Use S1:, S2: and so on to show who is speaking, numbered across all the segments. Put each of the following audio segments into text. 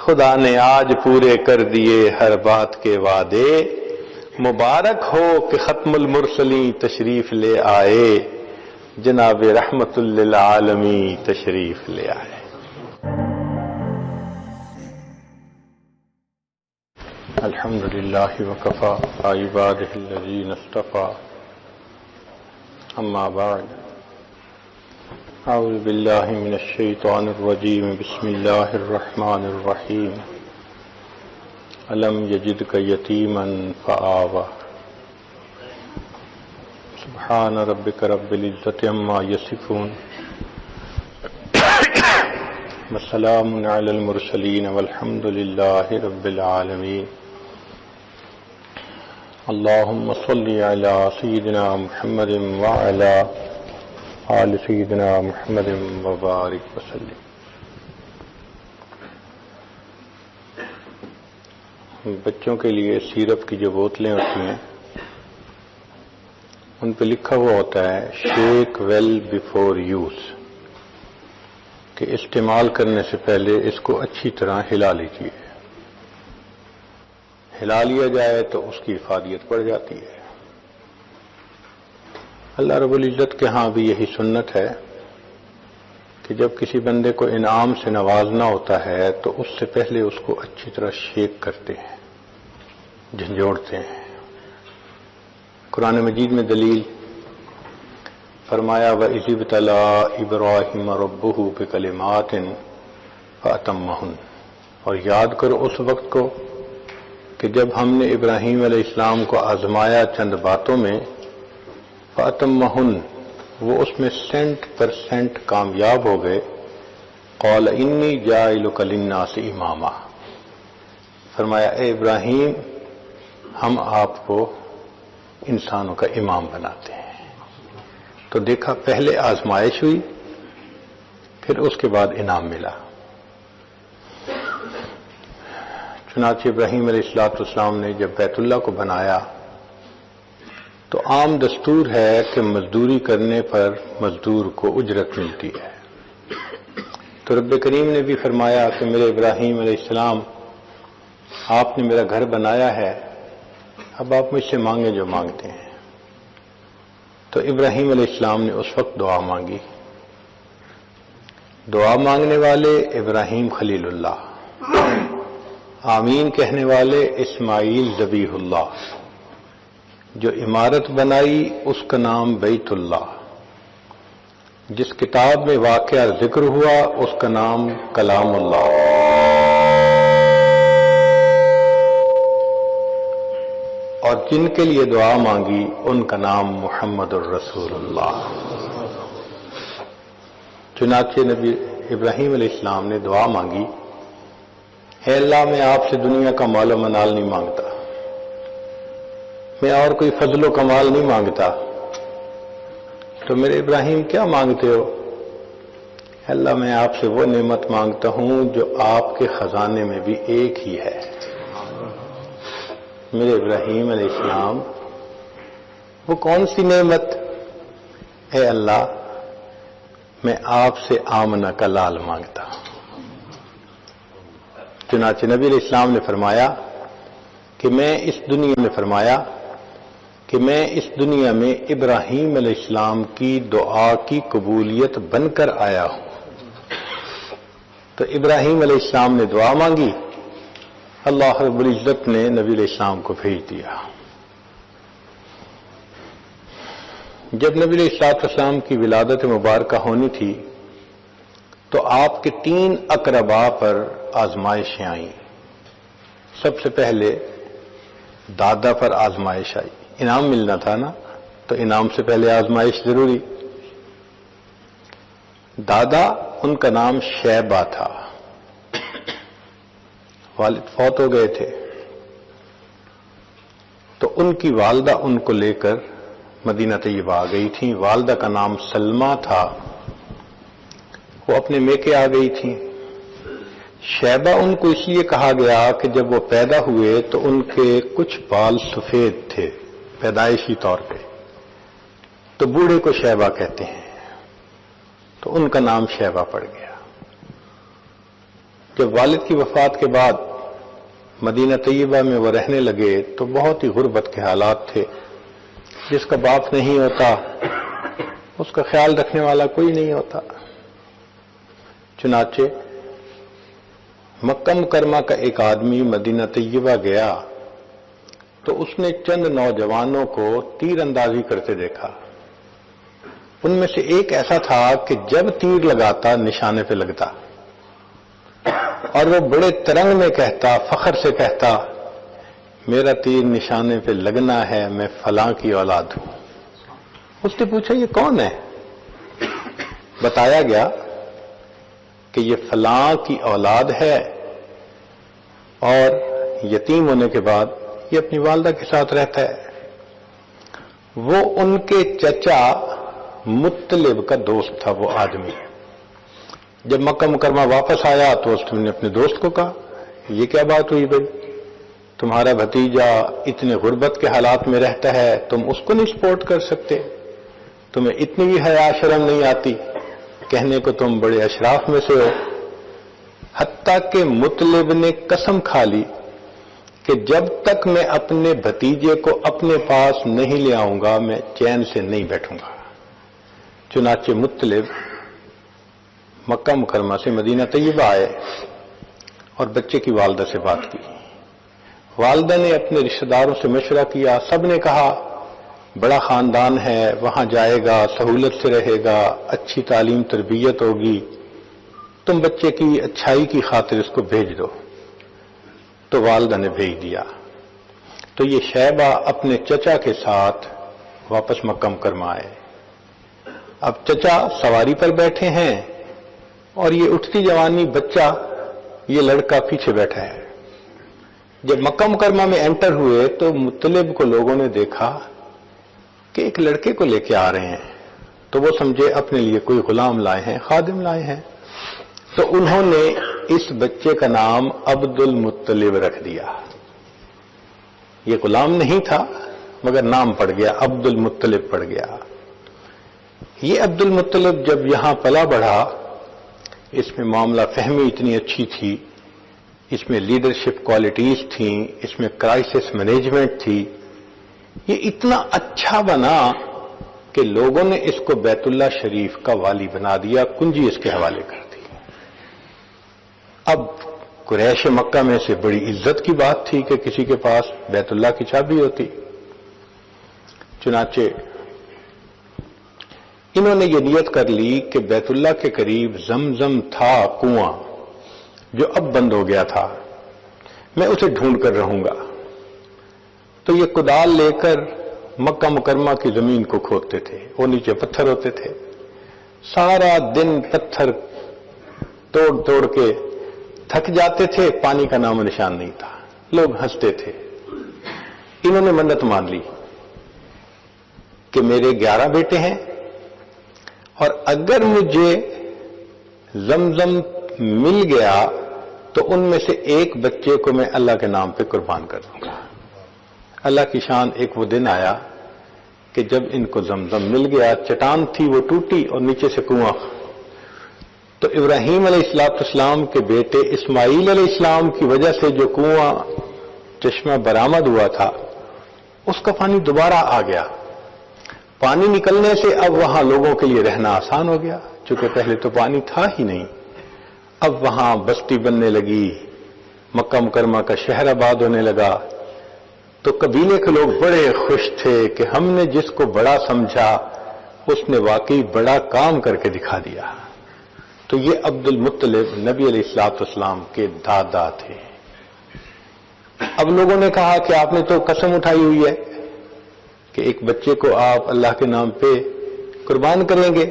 S1: خدا نے آج پورے کر دیے ہر بات کے وعدے، مبارک ہو کہ ختم المرسلین تشریف لے آئے، جناب رحمت للعالمین تشریف لے آئے۔ الحمد للہ وکفی عبادہ الذین اصطفی، اما بعد، اعوذ باللہ من الشیطان الرجیم، بسم اللہ الرحمن الرحیم۔ الم یجدک یتیما فآوی، سبحان ربک رب العزۃ عما یصفون، وسلام علی المرسلین والحمد للہ رب العالمین۔ اللہم صلی علی سیدنا محمد وعلی آل سیدنا محمد وبارک وسلم۔ بچوں کے لیے سیرپ کی جو بوتلیں ہوتی ہیں ان پہ لکھا ہوا ہوتا ہے شیک ویل بیفور یوز، کہ استعمال کرنے سے پہلے اس کو اچھی طرح ہلا لیجیے، ہلا لیا جائے تو اس کی افادیت بڑھ جاتی ہے۔ اللہ رب العزت کے ہاں بھی یہی سنت ہے کہ جب کسی بندے کو انعام سے نوازنا ہوتا ہے تو اس سے پہلے اس کو اچھی طرح شیک کرتے ہیں، جھنجھوڑتے ہیں۔ قرآن مجید میں دلیل فرمایا وَإِذِ ابْتَلَىٰ إِبْرَاهِيمَ رَبُّهُ بِكَلِمَاتٍ فَأَتَمَّهُنَّ، اور یاد کرو اس وقت کو کہ جب ہم نے ابراہیم علیہ السلام کو آزمایا چند باتوں میں، فَأَتَمَّهُنَّ، وہ اس میں 100% کامیاب ہو گئے۔ قَالَ إِنِّي جَاعِلُكَ لِلنَّاسِ إِمَامًا، فرمایا اے ابراہیم ہم آپ کو انسانوں کا امام بناتے ہیں۔ تو دیکھا پہلے آزمائش ہوئی، پھر اس کے بعد انعام ملا۔ چنانچہ ابراہیم علیہ السلام نے جب بیت اللہ کو بنایا تو عام دستور ہے کہ مزدوری کرنے پر مزدور کو اجرت ملتی ہے۔ تو رب کریم نے بھی فرمایا کہ میرے ابراہیم علیہ السلام آپ نے میرا گھر بنایا ہے، اب آپ مجھ سے مانگیں جو مانگتے ہیں۔ تو ابراہیم علیہ السلام نے اس وقت دعا مانگی۔ دعا مانگنے والے ابراہیم خلیل اللہ، آمین کہنے والے اسماعیل ذبیح اللہ، جو عمارت بنائی اس کا نام بیت اللہ، جس کتاب میں واقعہ ذکر ہوا اس کا نام کلام اللہ، اور جن کے لیے دعا مانگی ان کا نام محمد الرسول اللہ۔ چنانچہ نبی ابراہیم علیہ السلام نے دعا مانگی، اے اللہ میں آپ سے دنیا کا مال و منال نہیں مانگتا، میں اور کوئی فضل و کمال نہیں مانگتا، تو میرے ابراہیم کیا مانگتے ہو؟ اللہ میں آپ سے وہ نعمت مانگتا ہوں جو آپ کے خزانے میں بھی ایک ہی ہے۔ میرے ابراہیم علیہ السلام وہ کون سی نعمت؟ اے اللہ میں آپ سے آمنہ کا لال مانگتا ہوں۔ چنانچہ نبی علیہ السلام نے فرمایا کہ میں اس دنیا میں ابراہیم علیہ السلام کی دعا کی قبولیت بن کر آیا ہوں۔ تو ابراہیم علیہ السلام نے دعا مانگی، اللہ رب العزت نے نبی علیہ السلام کو بھیج دیا۔ جب نبی علیہ السلام کی ولادت مبارکہ ہونی تھی تو آپ کے 3 اقربا پر آزمائشیں آئیں۔ سب سے پہلے دادا پر آزمائش آئی، انعام ملنا تھا نا، تو انعام سے پہلے آزمائش ضروری۔ دادا ان کا نام شیبہ تھا، والد فوت ہو گئے تھے، تو ان کی والدہ ان کو لے کر مدینہ طیبہ آ گئی تھیں۔ والدہ کا نام سلمہ تھا، وہ اپنے میکے آ گئی تھیں۔ شیبہ ان کو اس لیے کہا گیا کہ جب وہ پیدا ہوئے تو ان کے کچھ بال سفید تھے پیدائشی طور پہ، تو بوڑھے کو شیبہ کہتے ہیں، تو ان کا نام شیبہ پڑ گیا۔ جب والد کی وفات کے بعد مدینہ طیبہ میں وہ رہنے لگے تو بہت ہی غربت کے حالات تھے. جس کا باپ نہیں ہوتا اس کا خیال رکھنے والا کوئی نہیں ہوتا. چنانچہ مکہ مکرمہ کا ایک آدمی مدینہ طیبہ گیا تو اس نے چند نوجوانوں کو تیر اندازی کرتے دیکھا. ان میں سے ایک ایسا تھا کہ جب تیر لگاتا نشانے پہ لگتا، اور وہ بڑے ترنگ میں کہتا، فخر سے کہتا، میرا تیر نشانے پہ لگنا ہے، میں فلاں کی اولاد ہوں. اس نے پوچھا یہ کون ہے؟ بتایا گیا کہ یہ فلاں کی اولاد ہے، اور یتیم ہونے کے بعد یہ اپنی والدہ کے ساتھ رہتا ہے. وہ ان کے چچا مطلب کا دوست تھا وہ آدمی. جب مکہ مکرمہ واپس آیا تو اس نے اپنے دوست کو کہا یہ کیا بات ہوئی بھائی، تمہارا بھتیجا اتنے غربت کے حالات میں رہتا ہے، تم اس کو نہیں سپورٹ کر سکتے، تمہیں اتنی بھی حیا شرم نہیں آتی، کہنے کو تم بڑے اشراف میں سے ہو. حتیٰ کہ مطلب نے قسم کھا لی کہ جب تک میں اپنے بھتیجے کو اپنے پاس نہیں لے آؤں گا میں چین سے نہیں بیٹھوں گا. چنانچہ مطلب مکہ مکرمہ سے مدینہ طیبہ آئے اور بچے کی والدہ سے بات کی. والدہ نے اپنے رشتہ داروں سے مشورہ کیا، سب نے کہا بڑا خاندان ہے، وہاں جائے گا، سہولت سے رہے گا، اچھی تعلیم تربیت ہوگی، تم بچے کی اچھائی کی خاطر اس کو بھیج دو. تو والدہ نے بھیج دیا. تو یہ شیبہ اپنے چچا کے ساتھ واپس مکہ مکرمہ آئے. اب چچا سواری پر بیٹھے ہیں اور یہ اٹھتی جوانی بچہ، یہ لڑکا پیچھے بیٹھا ہے. جب مکہ مکرمہ میں انٹر ہوئے تو مطلب کو لوگوں نے دیکھا کہ ایک لڑکے کو لے کے آ رہے ہیں، تو وہ سمجھے اپنے لیے کوئی غلام لائے ہیں، خادم لائے ہیں. تو انہوں نے اس بچے کا نام عبد المطلب رکھ دیا. یہ غلام نہیں تھا مگر نام پڑ گیا، عبد المطلب پڑ گیا. یہ عبد المطلب جب یہاں پلا بڑھا، اس میں معاملہ فہمی اتنی اچھی تھی، اس میں لیڈرشپ کوالٹیز تھیں، اس میں کرائسس مینجمنٹ تھی. یہ اتنا اچھا بنا کہ لوگوں نے اس کو بیت اللہ شریف کا والی بنا دیا، کنجی اس کے حوالے کر دی. اب قریش مکہ میں سے بڑی عزت کی بات تھی کہ کسی کے پاس بیت اللہ کی چابی ہوتی. چنانچہ انہوں نے یہ نیت کر لی کہ بیت اللہ کے قریب زمزم تھا کنواں جو اب بند ہو گیا تھا، میں اسے ڈھونڈ کر رہوں گا. تو یہ کدال لے کر مکہ مکرمہ کی زمین کو کھودتے تھے، وہ نیچے پتھر ہوتے تھے، سارا دن پتھر توڑ توڑ کے تھک جاتے تھے، پانی کا نام و نشان نہیں تھا. لوگ ہنستے تھے. انہوں نے منت مان لی کہ میرے 11 بیٹے ہیں اور اگر مجھے زمزم مل گیا تو ان میں سے ایک بچے کو میں اللہ کے نام پہ قربان کر دوں گا. اللہ کی شان، ایک وہ دن آیا کہ جب ان کو زمزم مل گیا، چٹان تھی وہ ٹوٹی اور نیچے سے کنواں. تو ابراہیم علیہ السلام کے بیٹے اسماعیل علیہ السلام کی وجہ سے جو کنواں چشمہ برآمد ہوا تھا اس کا پانی دوبارہ آ گیا. پانی نکلنے سے اب وہاں لوگوں کے لیے رہنا آسان ہو گیا، چونکہ پہلے تو پانی تھا ہی نہیں. اب وہاں بستی بننے لگی، مکہ مکرمہ کا شہر آباد ہونے لگا. تو قبیلے کے لوگ بڑے خوش تھے کہ ہم نے جس کو بڑا سمجھا اس نے واقعی بڑا کام کر کے دکھا دیا. تو یہ عبد المطلب نبی علیہ السلام کے دادا تھے. اب لوگوں نے کہا کہ آپ نے تو قسم اٹھائی ہوئی ہے کہ ایک بچے کو آپ اللہ کے نام پہ قربان کریں گے.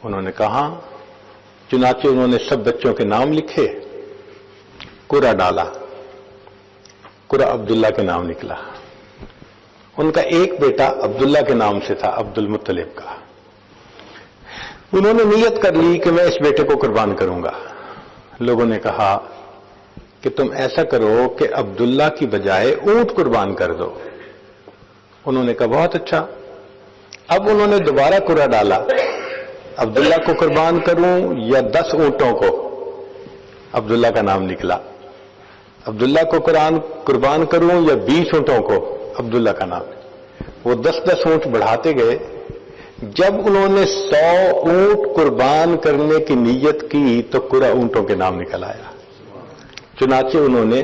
S1: انہوں نے کہا. چنانچہ انہوں نے سب بچوں کے نام لکھے، قرہ ڈالا، قرہ عبداللہ کے نام نکلا. ان کا ایک بیٹا عبداللہ کے نام سے تھا، عبد المطلب کا. انہوں نے نیت کر لی کہ میں اس بیٹے کو قربان کروں گا. لوگوں نے کہا کہ تم ایسا کرو کہ عبداللہ کی بجائے اونٹ قربان کر دو. انہوں نے کہا بہت اچھا. اب انہوں نے دوبارہ قرہ ڈالا، عبداللہ کو قربان کروں یا 10 اونٹوں کو. عبداللہ کا نام نکلا. عبداللہ کو قربان کروں یا 20 اونٹوں کو؟ عبداللہ کا نام. وہ 10 اونٹ بڑھاتے گئے. جب انہوں نے 100 اونٹ قربان کرنے کی نیت کی تو پورا اونٹوں کے نام نکل آیا. چنانچہ انہوں نے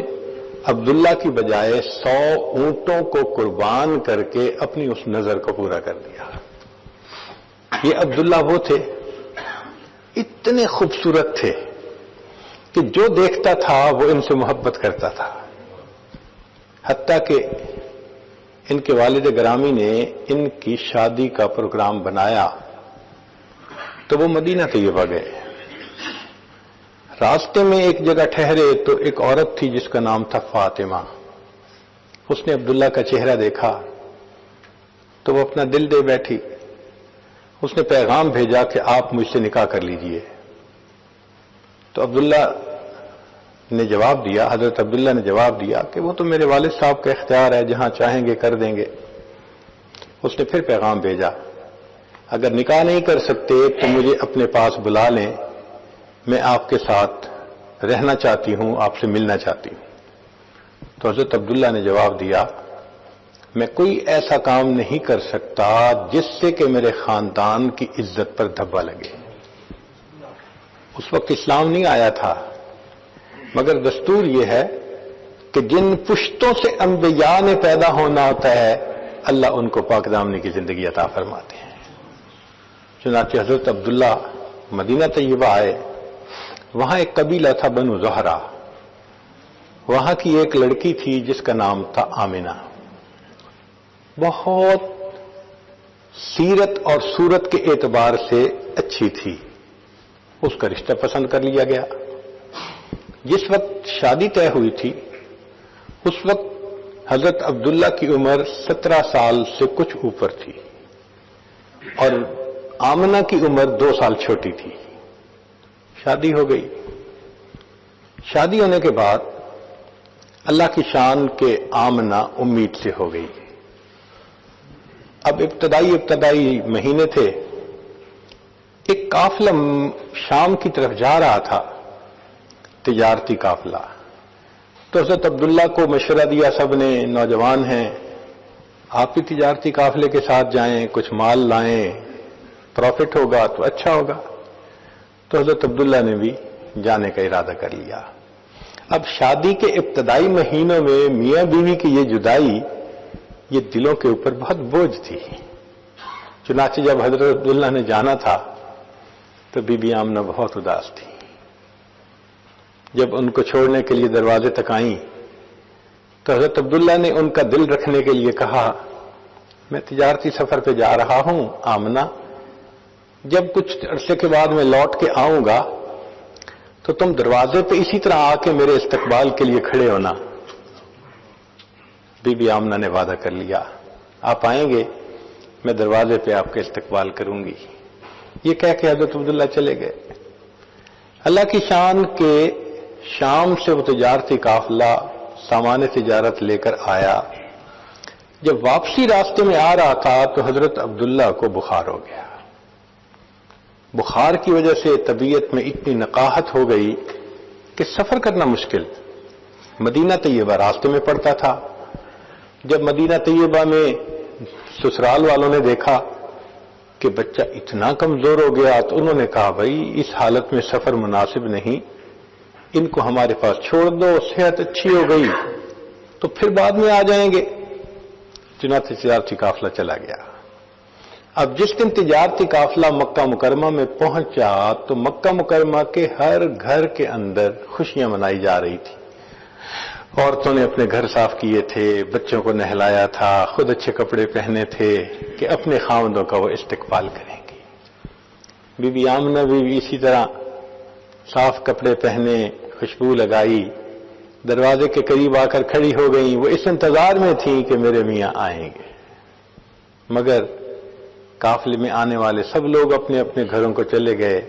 S1: عبداللہ کی بجائے 100 اونٹوں کو قربان کر کے اپنی اس نظر کو پورا کر دیا. یہ عبداللہ وہ تھے، اتنے خوبصورت تھے کہ جو دیکھتا تھا وہ ان سے محبت کرتا تھا. حتیٰ کہ ان کے والد گرامی نے ان کی شادی کا پروگرام بنایا تو وہ مدینہ طیبہ گئے. راستے میں ایک جگہ ٹھہرے تو ایک عورت تھی جس کا نام تھا فاطمہ. اس نے عبداللہ کا چہرہ دیکھا تو وہ اپنا دل دے بیٹھی. اس نے پیغام بھیجا کہ آپ مجھ سے نکاح کر لیجئے. تو عبداللہ نے جواب دیا، حضرت عبداللہ نے جواب دیا کہ وہ تو میرے والد صاحب کا اختیار ہے، جہاں چاہیں گے کر دیں گے. اس نے پھر پیغام بھیجا، اگر نکاح نہیں کر سکتے تو مجھے اپنے پاس بلا لیں، میں آپ کے ساتھ رہنا چاہتی ہوں، آپ سے ملنا چاہتی ہوں. تو حضرت عبداللہ نے جواب دیا، میں کوئی ایسا کام نہیں کر سکتا جس سے کہ میرے خاندان کی عزت پر دھبا لگے. اس وقت اسلام نہیں آیا تھا، مگر دستور یہ ہے کہ جن پشتوں سے انبیاء نے پیدا ہونا ہوتا ہے اللہ ان کو پاک دامنی کی زندگی عطا فرماتے ہیں. چنانچہ حضرت عبداللہ مدینہ طیبہ آئے. وہاں ایک قبیلہ تھا بنو زہرہ. وہاں کی ایک لڑکی تھی جس کا نام تھا آمنہ. بہت سیرت اور صورت کے اعتبار سے اچھی تھی. اس کا رشتہ پسند کر لیا گیا. جس وقت شادی طے ہوئی تھی اس وقت حضرت عبداللہ کی عمر 17 سال سے کچھ اوپر تھی اور آمنہ کی عمر 2 سال چھوٹی تھی. شادی ہو گئی. شادی ہونے کے بعد اللہ کی شان کے آمنہ امید سے ہو گئی. اب ابتدائی مہینے تھے. ایک قافلہ شام کی طرف جا رہا تھا، تجارتی قافلہ. تو حضرت عبداللہ کو مشورہ دیا سب نے، نوجوان ہیں، آپ بھی تجارتی قافلے کے ساتھ جائیں، کچھ مال لائیں، پروفٹ ہوگا تو اچھا ہوگا. تو حضرت عبداللہ نے بھی جانے کا ارادہ کر لیا. اب شادی کے ابتدائی مہینوں میں میاں بیوی کی یہ جدائی یہ دلوں کے اوپر بہت بوجھ تھی. چنانچہ جب حضرت عبداللہ نے جانا تھا تو بی بی آمنہ بہت اداس تھی. جب ان کو چھوڑنے کے لیے دروازے تک آئیں تو حضرت عبداللہ نے ان کا دل رکھنے کے لیے کہا، میں تجارتی سفر پہ جا رہا ہوں آمنہ، جب کچھ عرصے کے بعد میں لوٹ کے آؤں گا تو تم دروازے پہ اسی طرح آ کے میرے استقبال کے لیے کھڑے ہونا. بی بی آمنہ نے وعدہ کر لیا، آپ آئیں گے میں دروازے پہ آپ کا استقبال کروں گی. یہ کہہ کے حضرت عبداللہ چلے گئے. اللہ کی شان کے شام سے وہ تجارتی قافلہ سامان تجارت لے کر آیا. جب واپسی راستے میں آ رہا تھا تو حضرت عبداللہ کو بخار ہو گیا. بخار کی وجہ سے طبیعت میں اتنی نقاہت ہو گئی کہ سفر کرنا مشکل. مدینہ طیبہ راستے میں پڑتا تھا. جب مدینہ طیبہ میں سسرال والوں نے دیکھا کہ بچہ اتنا کمزور ہو گیا تو انہوں نے کہا، بھائی اس حالت میں سفر مناسب نہیں، ان کو ہمارے پاس چھوڑ دو، صحت اچھی ہو گئی تو پھر بعد میں آ جائیں گے. چنانچہ تجارتی قافلہ چلا گیا. اب جس دن تجارتی قافلہ مکہ مکرمہ میں پہنچا تو مکہ مکرمہ کے ہر گھر کے اندر خوشیاں منائی جا رہی تھی. عورتوں نے اپنے گھر صاف کیے تھے، بچوں کو نہلایا تھا، خود اچھے کپڑے پہنے تھے کہ اپنے خاوندوں کا وہ استقبال کریں گے. بی بی آمنہ بھی اسی طرح صاف کپڑے پہنے، خوشبو لگائی، دروازے کے قریب آ کر کھڑی ہو گئیں. وہ اس انتظار میں تھیں کہ میرے میاں آئیں گے. مگر قافلے میں آنے والے سب لوگ اپنے اپنے گھروں کو چلے گئے.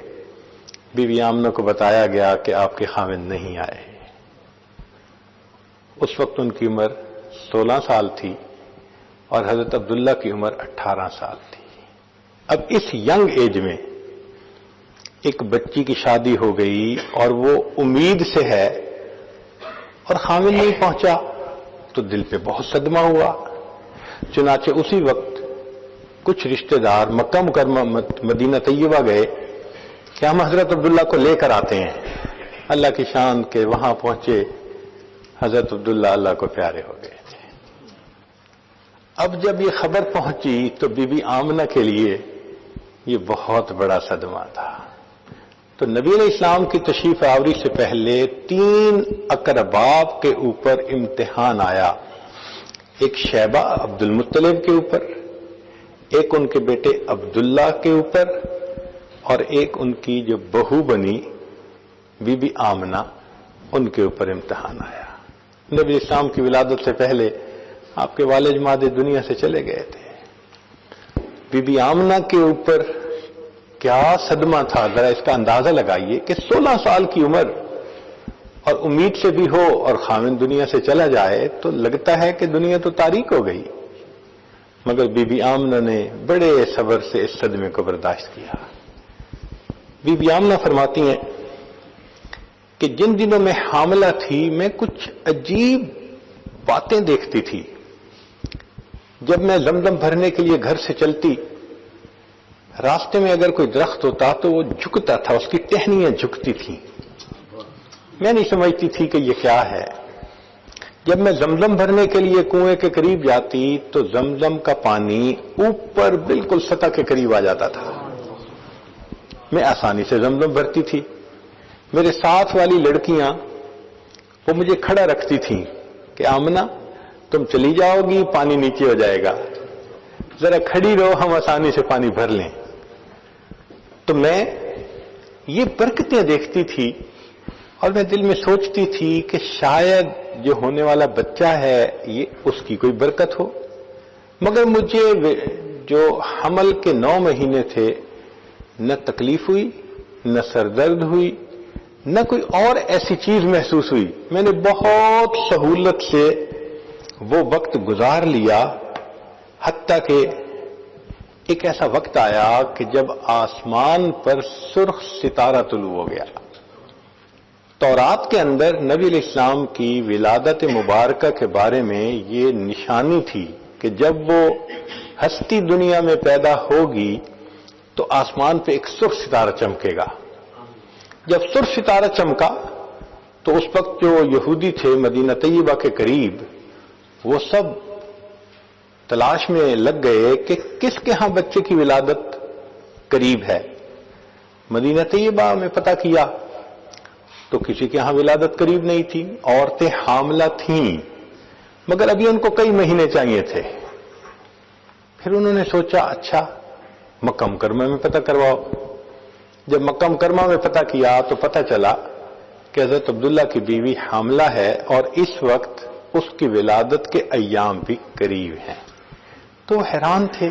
S1: بی بی آمنہ کو بتایا گیا کہ آپ کے خاوند نہیں آئے. اس وقت ان کی عمر 16 سال تھی اور حضرت عبداللہ کی عمر 18 سال تھی. اب اس ینگ ایج میں ایک بچی کی شادی ہو گئی اور وہ امید سے ہے اور خامن نہیں پہنچا تو دل پہ بہت صدمہ ہوا. چنانچہ اسی وقت کچھ رشتہ دار مکہ مکرمہ مدینہ طیبہ گئے کہ ہم حضرت عبداللہ کو لے کر آتے ہیں. اللہ کی شان کے وہاں پہنچے، حضرت عبداللہ اللہ کو پیارے ہو گئے تھے. اب جب یہ خبر پہنچی تو بی بی آمنہ کے لیے یہ بہت بڑا صدمہ تھا. تو نبی علیہ السلام کی تشریف آوری سے پہلے 3 اقرباب کے اوپر امتحان آیا. ایک شیبہ عبد المطلب کے اوپر، ایک ان کے بیٹے عبداللہ کے اوپر، اور ایک ان کی جو بہو بنی بی بی آمنہ ان کے اوپر امتحان آیا. نبی اسلام کی ولادت سے پہلے آپ کے والد ماجد دنیا سے چلے گئے تھے. بی بی آمنہ کے اوپر کیا صدمہ تھا، ذرا اس کا اندازہ لگائیے کہ 16 سال کی عمر اور امید سے بھی ہو اور خامن دنیا سے چلا جائے تو لگتا ہے کہ دنیا تو تاریک ہو گئی. مگر بی بی آمنہ نے بڑے صبر سے اس صدمے کو برداشت کیا. بی بی آمنہ فرماتی ہیں کہ جن دنوں میں حاملہ تھی میں کچھ عجیب باتیں دیکھتی تھی. جب میں زمزم بھرنے کے لیے گھر سے چلتی، راستے میں اگر کوئی درخت ہوتا تو وہ جھکتا تھا، اس کی ٹہنیاں جھکتی تھیں. میں نہیں سمجھتی تھی کہ یہ کیا ہے. جب میں زمزم بھرنے کے لیے کنویں کے قریب جاتی تو زمزم کا پانی اوپر بالکل سطح کے قریب آ جاتا تھا. میں آسانی سے زمزم بھرتی تھی. میرے ساتھ والی لڑکیاں وہ مجھے کھڑا رکھتی تھیں کہ آمنہ تم چلی جاؤ گی، پانی نیچے ہو جائے گا، ذرا کھڑی رہو، ہم آسانی سے پانی بھر لیں. تو میں یہ برکتیں دیکھتی تھی اور میں دل میں سوچتی تھی کہ شاید جو ہونے والا بچہ ہے یہ اس کی کوئی برکت ہو. مگر مجھے جو حمل کے 9 مہینے تھے نہ تکلیف ہوئی، نہ سر درد ہوئی، نہ کوئی اور ایسی چیز محسوس ہوئی. میں نے بہت سہولت سے وہ وقت گزار لیا، حتیٰ کہ ایک ایسا وقت آیا کہ جب آسمان پر سرخ ستارہ طلوع ہو گیا. تورات کے اندر نبی علیہ السلام کی ولادت مبارکہ کے بارے میں یہ نشانی تھی کہ جب وہ ہستی دنیا میں پیدا ہوگی تو آسمان پہ ایک سرخ ستارہ چمکے گا. جب سرخ ستارہ چمکا تو اس وقت جو یہودی تھے مدینہ طیبہ کے قریب وہ سب تلاش میں لگ گئے کہ کس کے ہاں بچے کی ولادت قریب ہے. مدینہ طیبہ میں پتہ کیا تو کسی کے ہاں ولادت قریب نہیں تھی. عورتیں حاملہ تھیں مگر ابھی ان کو کئی مہینے چاہیے تھے. پھر انہوں نے سوچا اچھا مکہ مکرمہ میں پتہ کرواؤ. جب مکہ مکرمہ میں پتہ کیا تو پتہ چلا کہ حضرت عبداللہ کی بیوی حاملہ ہے اور اس وقت اس کی ولادت کے ایام بھی قریب ہیں. تو حیران تھے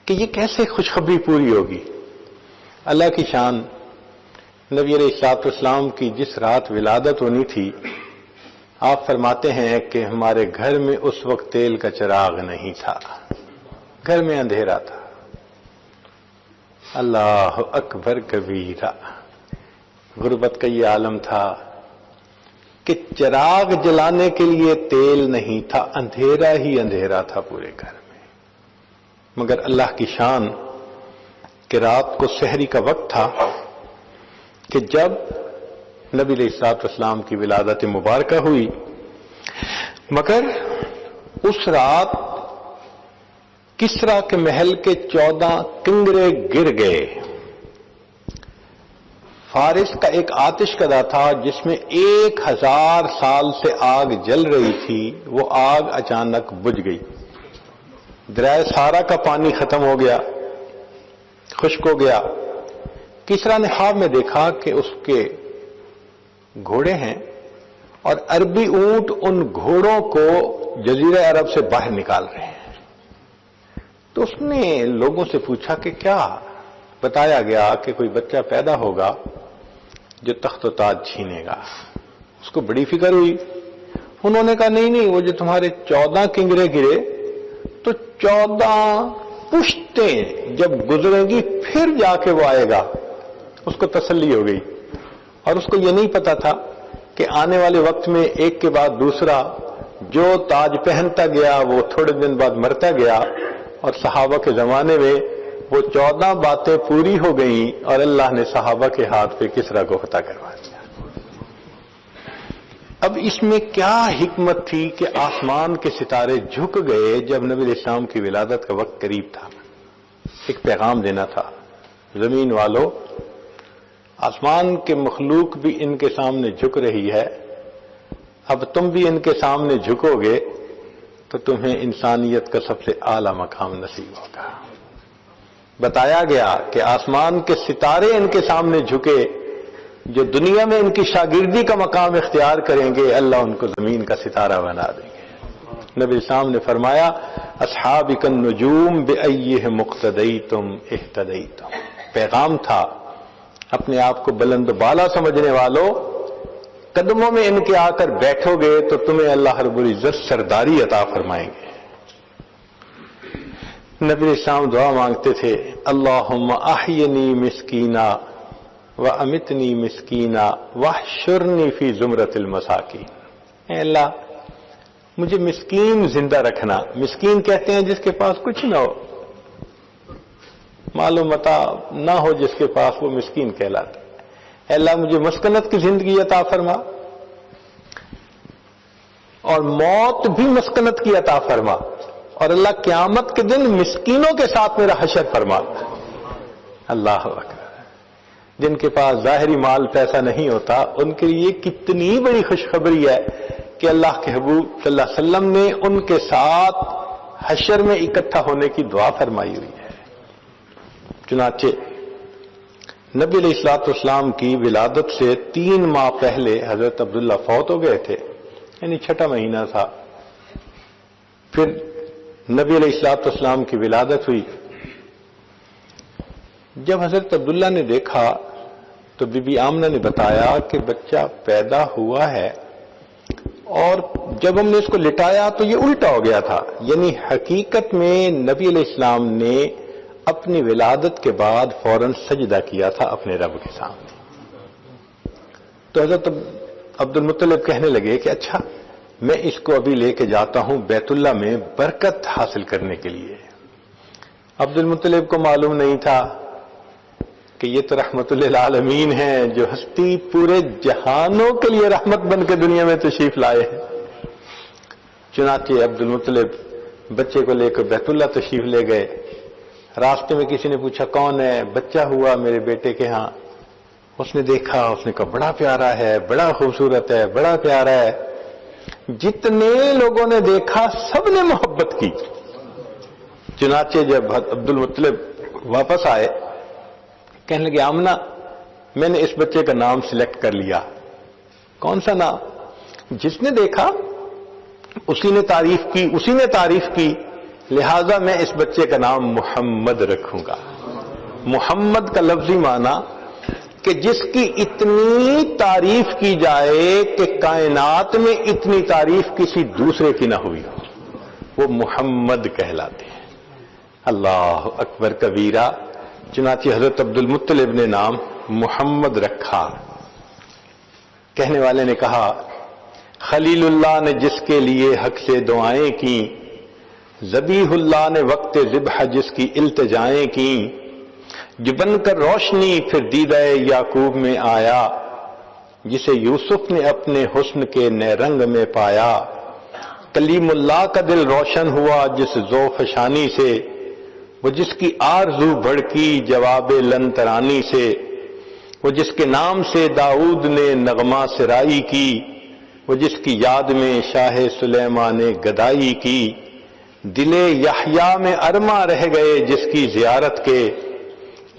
S1: کہ یہ کیسے خوشخبری پوری ہوگی. اللہ کی شان، نبی علیہ الصلوۃ والسلام کی جس رات ولادت ہونی تھی آپ فرماتے ہیں کہ ہمارے گھر میں اس وقت تیل کا چراغ نہیں تھا، گھر میں اندھیرا تھا. اللہ اکبر کبیرہ. غربت کا یہ عالم تھا کہ چراغ جلانے کے لیے تیل نہیں تھا، اندھیرا ہی اندھیرا تھا پورے گھر میں. مگر اللہ کی شان کہ رات کو سحری کا وقت تھا کہ جب نبی علیہ الصلوۃ والسلام کی ولادت مبارکہ ہوئی. مگر اس رات کسریٰ کے محل کے 14 کنگرے گر گئے. فارس کا ایک آتش کدہ تھا جس میں 1000 سال سے آگ جل رہی تھی، وہ آگ اچانک بجھ گئی. دریائے سارا کا پانی ختم ہو گیا، خشک ہو گیا. کسریٰ نے خواب میں دیکھا کہ اس کے گھوڑے ہیں اور عربی اونٹ ان گھوڑوں کو جزیرہ عرب سے باہر نکال رہے ہیں. تو اس نے لوگوں سے پوچھا کہ کیا؟ بتایا گیا کہ کوئی بچہ پیدا ہوگا جو تخت و تاج چھینے گا. اس کو بڑی فکر ہوئی. انہوں نے کہا نہیں وہ جو تمہارے 14 کنگرے گرے تو 14 پشتیں جب گزریں گی پھر جا کے وہ آئے گا. اس کو تسلی ہو گئی، اور اس کو یہ نہیں پتا تھا کہ آنے والے وقت میں ایک کے بعد دوسرا جو تاج پہنتا گیا وہ تھوڑے دن بعد مرتا گیا، اور صحابہ کے زمانے میں وہ 14 باتیں پوری ہو گئیں اور اللہ نے صحابہ کے ہاتھ پہ کسریٰ کو فتح کروا دیا۔ اب اس میں کیا حکمت تھی کہ آسمان کے ستارے جھک گئے جب نبی علیہ السلام کی ولادت کا وقت قریب تھا؟ ایک پیغام دینا تھا، زمین والوں، آسمان کے مخلوق بھی ان کے سامنے جھک رہی ہے، اب تم بھی ان کے سامنے جھکو گے تو تمہیں انسانیت کا سب سے اعلیٰ مقام نصیب ہوگا۔ بتایا گیا کہ آسمان کے ستارے ان کے سامنے جھکے، جو دنیا میں ان کی شاگردی کا مقام اختیار کریں گے اللہ ان کو زمین کا ستارہ بنا دیں گے۔ نبی اسلام نے فرمایا اصحابک النجوم بأیہم اقتدیتم اہتدیتم، پیغام تھا اپنے آپ کو بلند و بالا سمجھنے والوں، قدموں میں ان کے آ کر بیٹھو گے تو تمہیں اللہ رب العزت سرداری عطا فرمائیں گے۔ نبی اسلام دعا مانگتے تھے اللہم احینی مسکینا وَأَمِتْنِي مِسْكِينًا وَاحْشُرْنِي فِي زُمْرَةِ الْمَسَاكِينَ، اے اللہ مجھے مسکین زندہ رکھنا۔ مسکین کہتے ہیں جس کے پاس کچھ نہ ہو، مال و متاع نہ ہو، جس کے پاس وہ مسکین کہلاتا ہے۔ اے اللہ مجھے مسکنت کی زندگی عطا فرما، اور موت بھی مسکنت کی عطا فرما، اور اللہ قیامت کے دن مسکینوں کے ساتھ میرا حشر فرما۔ اللہ اکبر۔ جن کے پاس ظاہری مال پیسہ نہیں ہوتا ان کے لیے کتنی بڑی خوشخبری ہے کہ اللہ کے حبیب صلی اللہ علیہ وسلم نے ان کے ساتھ حشر میں اکٹھا ہونے کی دعا فرمائی ہوئی ہے۔ چنانچہ نبی علیہ السلام کی ولادت سے 3 ماہ پہلے حضرت عبداللہ فوت ہو گئے تھے، یعنی 6واں مہینہ تھا۔ پھر نبی علیہ السلام کی ولادت ہوئی۔ جب حضرت عبداللہ نے دیکھا تو بی بی آمنہ نے بتایا کہ بچہ پیدا ہوا ہے، اور جب ہم نے اس کو لٹایا تو یہ الٹا ہو گیا تھا، یعنی حقیقت میں نبی علیہ السلام نے اپنی ولادت کے بعد فوراً سجدہ کیا تھا اپنے رب کے سامنے۔ تو حضرت عبد المطلب کہنے لگے کہ اچھا میں اس کو ابھی لے کے جاتا ہوں بیت اللہ میں برکت حاصل کرنے کے لیے۔ عبد المطلب کو معلوم نہیں تھا کہ یہ تو رحمت للعالمین ہیں، جو ہستی پورے جہانوں کے لیے رحمت بن کے دنیا میں تشریف لائے ہیں۔ چنانچہ عبد المطلب بچے کو لے کر بیت اللہ تشریف لے گئے۔ راستے میں کسی نے پوچھا کون ہے؟ بچہ ہوا میرے بیٹے کے ہاں۔ اس نے دیکھا، اس نے کہا بڑا پیارا ہے، بڑا خوبصورت ہے، بڑا پیارا ہے۔ جتنے لوگوں نے دیکھا سب نے محبت کی۔ چنانچہ جب عبد المطلب واپس آئے کہنے لگے آمنہ میں نے اس بچے کا نام سلیکٹ کر لیا۔ کون سا نام؟ جس نے دیکھا اسی نے تعریف کی، لہذا میں اس بچے کا نام محمد رکھوں گا۔ محمد کا لفظی معنی کہ جس کی اتنی تعریف کی جائے کہ کائنات میں اتنی تعریف کسی دوسرے کی نہ ہوئی ہو، وہ محمد کہلاتے ہیں۔ اللہ اکبر کبیرہ۔ چنانچہ حضرت عبد المطلب نے نام محمد رکھا۔ کہنے والے نے کہا خلیل اللہ نے جس کے لیے حق سے دعائیں کی، ذبیح اللہ نے وقت ذبح جس کی التجائیں کی، جو بن کر روشنی پھر دیدہ یعقوب میں آیا، جسے یوسف نے اپنے حسن کے نئے رنگ میں پایا، کلیم اللہ کا دل روشن ہوا جس ذوفشانی سے، وہ جس کی آرزو بڑھکی جواب لن ترانی سے، وہ جس کے نام سے داؤد نے نغمہ سرائی کی، وہ جس کی یاد میں شاہ سلیمان نے گدائی کی، دل یحییٰ میں ارماں رہ گئے جس کی زیارت کے،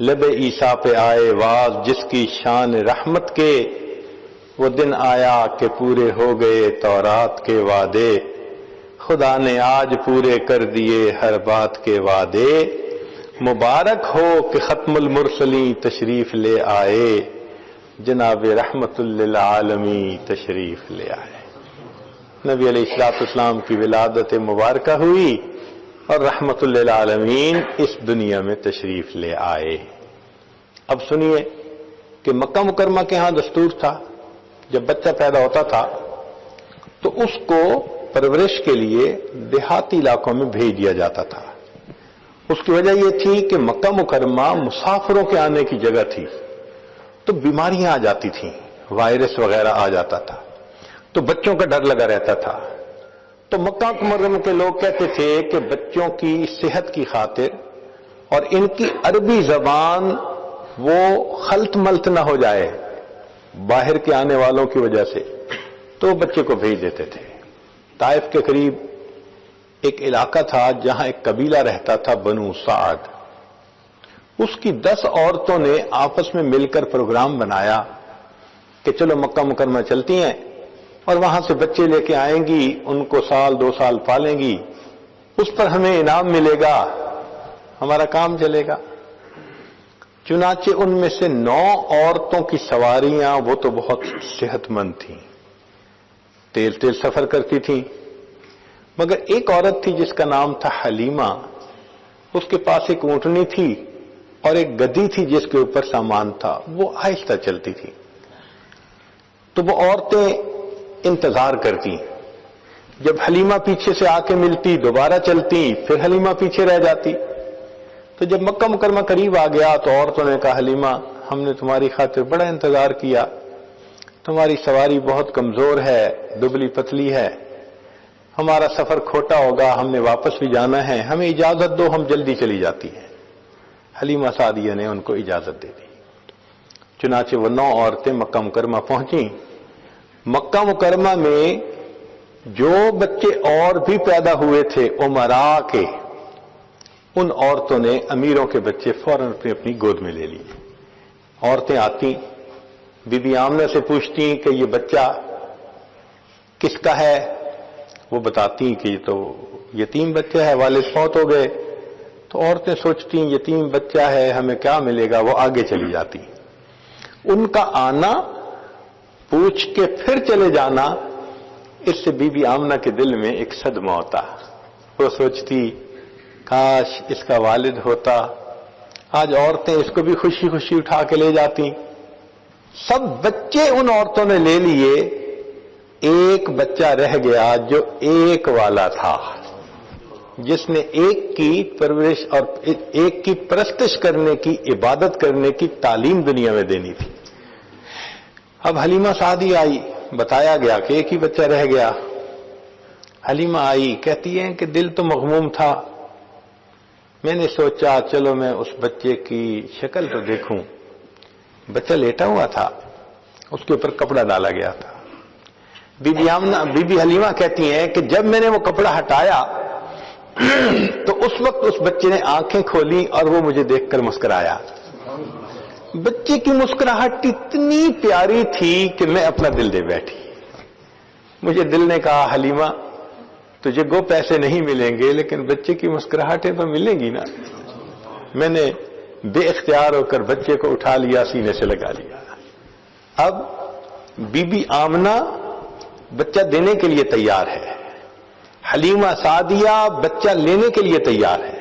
S1: لب عیسیٰ پہ آئے واز جس کی شان رحمت کے، وہ دن آیا کہ پورے ہو گئے تورات کے وعدے، خدا نے آج پورے کر دیے ہر بات کے وعدے، مبارک ہو کہ ختم المرسلین تشریف لے آئے، جناب رحمت للعالمین تشریف لے آئے۔ نبی علیہ السلام کی ولادت مبارکہ ہوئی اور رحمت للعالمین اس دنیا میں تشریف لے آئے۔ اب سنیے کہ مکہ مکرمہ کے ہاں دستور تھا جب بچہ پیدا ہوتا تھا تو اس کو پرورش کے لیے دیہاتی علاقوں میں بھیج دیا جاتا تھا. اس کی وجہ یہ تھی کہ مکہ مکرمہ مسافروں کے آنے کی جگہ تھی تو بیماریاں آ جاتی تھیں، وائرس وغیرہ آ جاتا تھا، تو بچوں کا ڈر لگا رہتا تھا. تو مکہ مکرمہ کے لوگ کہتے تھے کہ بچوں کی صحت کی خاطر اور ان کی عربی زبان وہ خلط ملط نہ ہو جائے باہر کے آنے والوں کی وجہ سے، تو بچے کو بھیج دیتے تھے. طائف کے قریب ایک علاقہ تھا جہاں ایک قبیلہ رہتا تھا بنو سعد. اس کی 10 عورتوں نے آپس میں مل کر پروگرام بنایا کہ چلو مکہ مکرمہ چلتی ہیں اور وہاں سے بچے لے کے آئیں گی، ان کو 1-2 سال پالیں گی، اس پر ہمیں انعام ملے گا، ہمارا کام چلے گا. چنانچہ ان میں سے 9 عورتوں کی سواریاں وہ تو بہت صحت مند تھیں، تیل سفر کرتی تھیں، مگر ایک عورت تھی جس کا نام تھا حلیمہ. اس کے پاس ایک اونٹنی تھی اور ایک گدی تھی جس کے اوپر سامان تھا، وہ آہستہ چلتی تھی. تو وہ عورتیں انتظار کرتی، جب حلیمہ پیچھے سے آ کے ملتی دوبارہ چلتی، پھر حلیمہ پیچھے رہ جاتی. تو جب مکہ مکرمہ قریب آ گیا تو عورتوں نے کہا حلیمہ ہم نے تمہاری خاطر بڑا انتظار کیا، تمہاری سواری بہت کمزور ہے، دبلی پتلی ہے، ہمارا سفر کھوٹا ہوگا، ہم نے واپس بھی جانا ہے، ہمیں اجازت دو، ہم جلدی چلی جاتی ہیں. حلیمہ سعدیہ نے ان کو اجازت دے دی. چنانچہ وہ 9 عورتیں مکہ مکرمہ پہنچیں. مکہ مکرمہ میں جو بچے اور بھی پیدا ہوئے تھے امراء کے، ان عورتوں نے امیروں کے بچے فوراً اپنی گود میں لے لیے. عورتیں آتی، بی بی آمنہ سے پوچھتی کہ یہ بچہ کس کا ہے؟ وہ بتاتی کہ یہ تو یتیم بچہ ہے، والد فوت ہو گئے. تو عورتیں سوچتی یتیم بچہ ہے، ہمیں کیا ملے گا، وہ آگے چلی جاتی. ان کا آنا، پوچھ کے پھر چلے جانا، اس سے بی بی آمنہ کے دل میں ایک صدمہ ہوتا. وہ سوچتی کاش اس کا والد ہوتا. آج عورتیں اس کو بھی خوشی خوشی اٹھا کے لے جاتی. سب بچے ان عورتوں نے لے لیے، ایک بچہ رہ گیا جو ایک والا تھا، جس نے ایک کی پرورش اور ایک کی پرستش کرنے کی، عبادت کرنے کی تعلیم دنیا میں دینی تھی. اب حلیمہ سعدی آئی، بتایا گیا کہ ایک ہی بچہ رہ گیا. حلیمہ آئی، کہتی ہیں کہ دل تو مغموم تھا، میں نے سوچا چلو میں اس بچے کی شکل تو دیکھوں. بچہ لیٹا ہوا تھا، اس کے اوپر کپڑا ڈالا گیا تھا. بی بی حلیمہ کہتی ہیں کہ جب میں نے وہ کپڑا ہٹایا تو اس وقت اس بچے نے آنکھیں کھولی اور وہ مجھے دیکھ کر مسکرایا. بچے کی مسکراہٹ اتنی پیاری تھی کہ میں اپنا دل دے بیٹھی. مجھے دل نے کہا حلیمہ تجھے گو پیسے نہیں ملیں گے لیکن بچے کی مسکراہٹیں تو ملیں گی نا. میں نے بے اختیار ہو کر بچے کو اٹھا لیا، سینے سے لگا لیا. اب بی بی آمنہ بچہ دینے کے لیے تیار ہے، حلیمہ سعدیہ بچہ لینے کے لیے تیار ہے.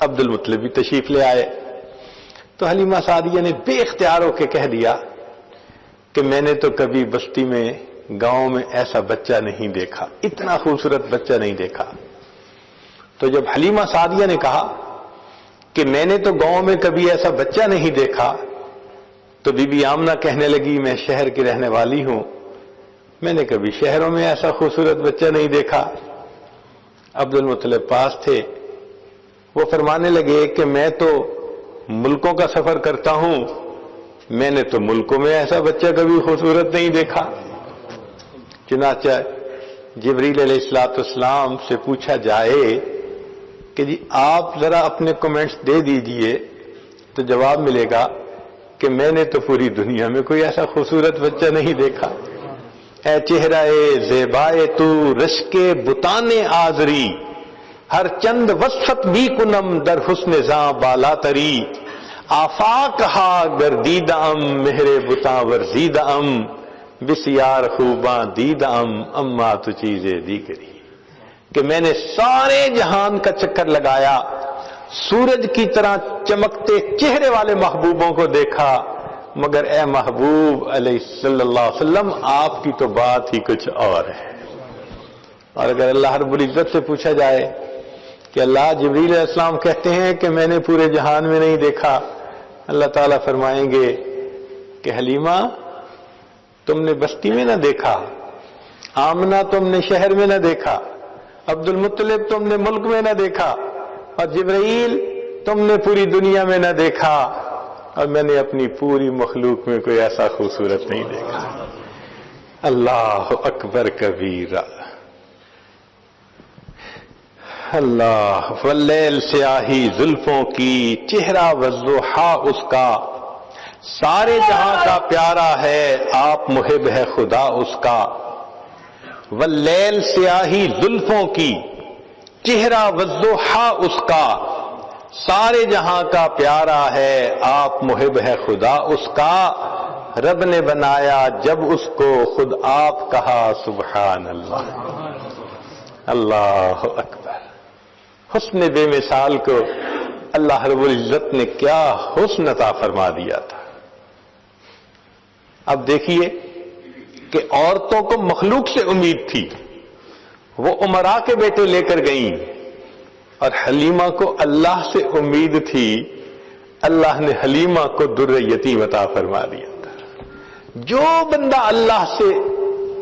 S1: عبد المطلب بھی تشریف لے آئے. تو حلیمہ سعدیہ نے بے اختیار ہو کے کہہ دیا کہ میں نے تو کبھی بستی میں، گاؤں میں ایسا بچہ نہیں دیکھا، اتنا خوبصورت بچہ نہیں دیکھا. تو جب حلیمہ سعدیہ نے کہا کہ میں نے تو گاؤں میں کبھی ایسا بچہ نہیں دیکھا، تو بی بی آمنہ کہنے لگی میں شہر کی رہنے والی ہوں، میں نے کبھی شہروں میں ایسا خوبصورت بچہ نہیں دیکھا. عبد المطلب پاس تھے، وہ فرمانے لگے کہ میں تو ملکوں کا سفر کرتا ہوں، میں نے تو ملکوں میں ایسا بچہ کبھی خوبصورت نہیں دیکھا. چنانچہ جبریل علیہ السلام سے پوچھا جائے کہ جی آپ ذرا اپنے کمنٹس دے دیجئے، تو جواب ملے گا کہ میں نے تو پوری دنیا میں کوئی ایسا خوبصورت بچہ نہیں دیکھا. اے چہرہ زیبائے تو رشک بتان آزری، ہر چند وصفت بھی کنم در حسن زاں بالا تری، آفاق ہا گردید ام مہر بتاں ورزید ام، بسیار خوباں دید ام اما تو چیزیں دی کری. کہ میں نے سارے جہان کا چکر لگایا، سورج کی طرح چمکتے چہرے والے محبوبوں کو دیکھا، مگر اے محبوب علیہ صلی اللہ علیہ وسلم آپ کی تو بات ہی کچھ اور ہے. اور اگر اللہ رب العزت سے پوچھا جائے کہ اللہ جبریل علیہ السلام کہتے ہیں کہ میں نے پورے جہان میں نہیں دیکھا، اللہ تعالیٰ فرمائیں گے کہ حلیمہ تم نے بستی میں نہ دیکھا، آمنہ تم نے شہر میں نہ دیکھا، عبد المطلب تم نے ملک میں نہ دیکھا، اور جبرائیل تم نے پوری دنیا میں نہ دیکھا، اور میں نے اپنی پوری مخلوق میں کوئی ایسا خوبصورت نہیں دیکھا. اللہ اکبر کبیرہ. اللہ واللیل سیاہی زلفوں کی، چہرہ والضحیٰ اس کا، سارے جہاں کا پیارا ہے آپ محب ہے خدا اس کا. واللیل سیاہی زلفوں کی، چہرہ والضحیٰ اس کا، سارے جہاں کا پیارا ہے آپ محب ہے خدا اس کا. رب نے بنایا جب اس کو خود آپ کہا سبحان اللہ. اللہ اکبر. حسن بے مثال کو اللہ رب العزت نے کیا حسن عطا فرما دیا تھا. اب دیکھیے کہ عورتوں کو مخلوق سے امید تھی، وہ امراء کے بیٹے لے کر گئیں، اور حلیمہ کو اللہ سے امید تھی، اللہ نے حلیمہ کو در یتیم عطا فرما دیا تھا. جو بندہ اللہ سے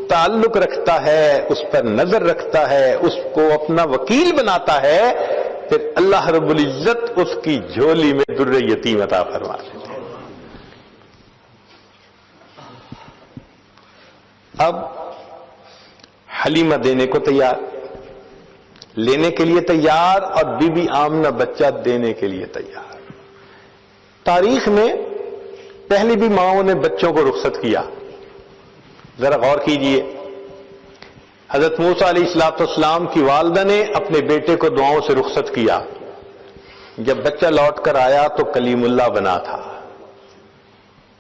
S1: تعلق رکھتا ہے، اس پر نظر رکھتا ہے، اس کو اپنا وکیل بناتا ہے، پھر اللہ رب العزت اس کی جھولی میں در یتیم عطا فرما دیتے ہیں. اب حلیمہ دینے کو تیار، لینے کے لیے تیار، اور بی بی آمنہ بچہ دینے کے لیے تیار. تاریخ میں پہلی بھی ماؤں نے بچوں کو رخصت کیا. ذرا غور کیجئے، حضرت موسیٰ علیہ السلام کی والدہ نے اپنے بیٹے کو دعاؤں سے رخصت کیا. جب بچہ لوٹ کر آیا تو کلیم اللہ بنا تھا.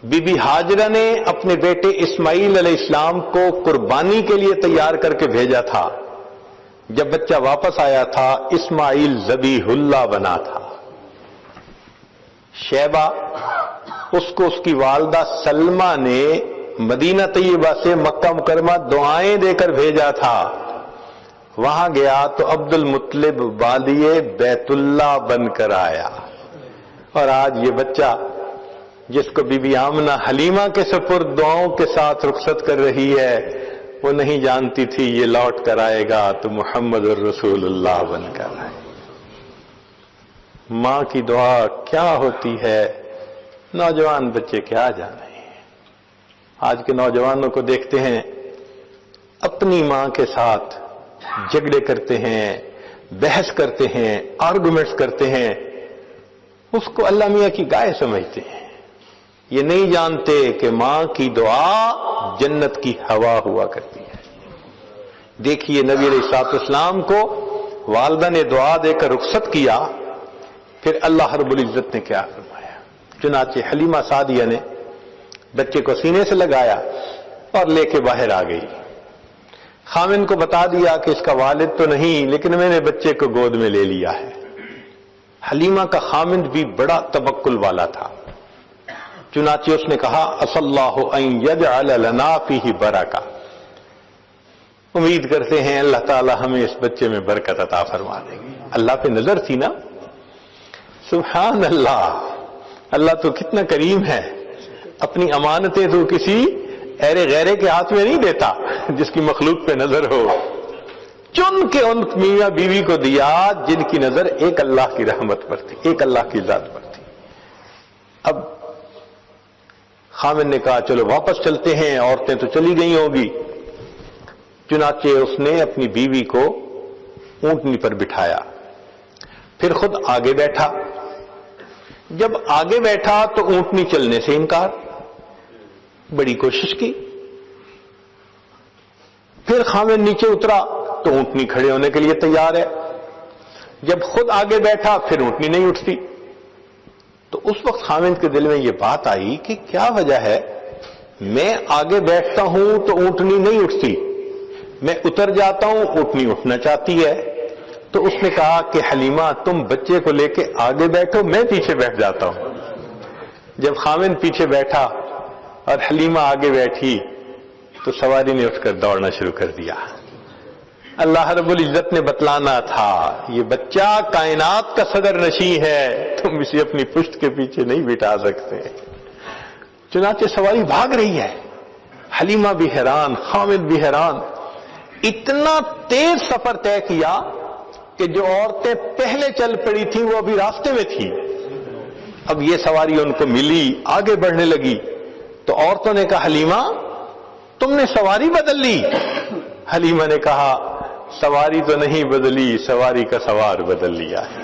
S1: بی بی ہاجرہ نے اپنے بیٹے اسماعیل علیہ السلام کو قربانی کے لیے تیار کر کے بھیجا تھا. جب بچہ واپس آیا تھا اسماعیل ذبیح اللہ بنا تھا. شیبہ اس کو اس کی والدہ سلمہ نے مدینہ طیبہ سے مکہ مکرمہ دعائیں دے کر بھیجا تھا. وہاں گیا تو عبد المطلب بالیے بیت اللہ بن کر آیا. اور آج یہ بچہ جس کو بی بی آمنہ حلیمہ کے سپرد دعاؤں کے ساتھ رخصت کر رہی ہے، وہ نہیں جانتی تھی یہ لوٹ کر آئے گا تو محمد الرسول اللہ بن کر آئے. ماں کی دعا کیا ہوتی ہے نوجوان بچے کیا جانے. آج کے نوجوانوں کو دیکھتے ہیں اپنی ماں کے ساتھ جھگڑے کرتے ہیں، بحث کرتے ہیں، آرگومنٹس کرتے ہیں، اس کو اللہ میاں کی گائے سمجھتے ہیں. یہ نہیں جانتے کہ ماں کی دعا جنت کی ہوا ہوا کرتی ہے. دیکھیے نبی علیہ السلام کو والدہ نے دعا دے کر رخصت کیا، پھر اللہ رب العزت نے کیا فرمایا. چنانچہ حلیمہ سعدیہ نے بچے کو سینے سے لگایا اور لے کے باہر آ گئی. خامن کو بتا دیا کہ اس کا والد تو نہیں، لیکن میں نے بچے کو گود میں لے لیا ہے. حلیمہ کا خامند بھی بڑا تبکل والا تھا. چنانچہ اس نے کہا اصلی اللہ ان یجعل لنا فیہ برکہ، امید کرتے ہیں اللہ تعالی ہمیں اس بچے میں برکت عطا فرما دے گی. اللہ پہ نظر تھی نا. سبحان اللہ. اللہ تو کتنا کریم ہے، اپنی امانتیں تو کسی ایرے غیرے کے ہاتھ میں نہیں دیتا جس کی مخلوق پہ نظر ہو. چن کے ان میاں بیوی کو دیا جن کی نظر ایک اللہ کی رحمت پر تھی، ایک اللہ کی ذات پر تھی. اب خامن نے کہا چلو واپس چلتے ہیں، عورتیں تو چلی گئی ہوں گی. چنانچہ اس نے اپنی بیوی کو اونٹنی پر بٹھایا، پھر خود آگے بیٹھا. جب آگے بیٹھا تو اونٹنی چلنے سے انکار. بڑی کوشش کی. پھر خامن نیچے اترا تو اونٹنی کھڑے ہونے کے لیے تیار ہے. جب خود آگے بیٹھا پھر اونٹنی نہیں اٹھتی. تو اس وقت خامن کے دل میں یہ بات آئی کہ کیا وجہ ہے، میں آگے بیٹھتا ہوں تو اونٹنی نہیں اٹھتی، میں اتر جاتا ہوں اونٹنی اٹھنا چاہتی ہے. تو اس نے کہا کہ حلیمہ تم بچے کو لے کے آگے بیٹھو، میں پیچھے بیٹھ جاتا ہوں. جب خامن پیچھے بیٹھا اور حلیمہ آگے بیٹھی تو سواری نے اٹھ کر دوڑنا شروع کر دیا. اللہ رب العزت نے بتلانا تھا یہ بچہ کائنات کا صدر نشیں ہے، تم اسے اپنی پشت کے پیچھے نہیں بٹھا سکتے. چنانچہ سواری بھاگ رہی ہے، حلیمہ بھی حیران، خامد بھی حیران. اتنا تیز سفر طے کیا کہ جو عورتیں پہلے چل پڑی تھیں وہ ابھی راستے میں تھیں. اب یہ سواری ان کو ملی، آگے بڑھنے لگی تو عورتوں نے کہا حلیمہ تم نے سواری بدل لی. حلیمہ نے کہا سواری تو نہیں بدلی، سواری کا سوار بدل لیا ہے.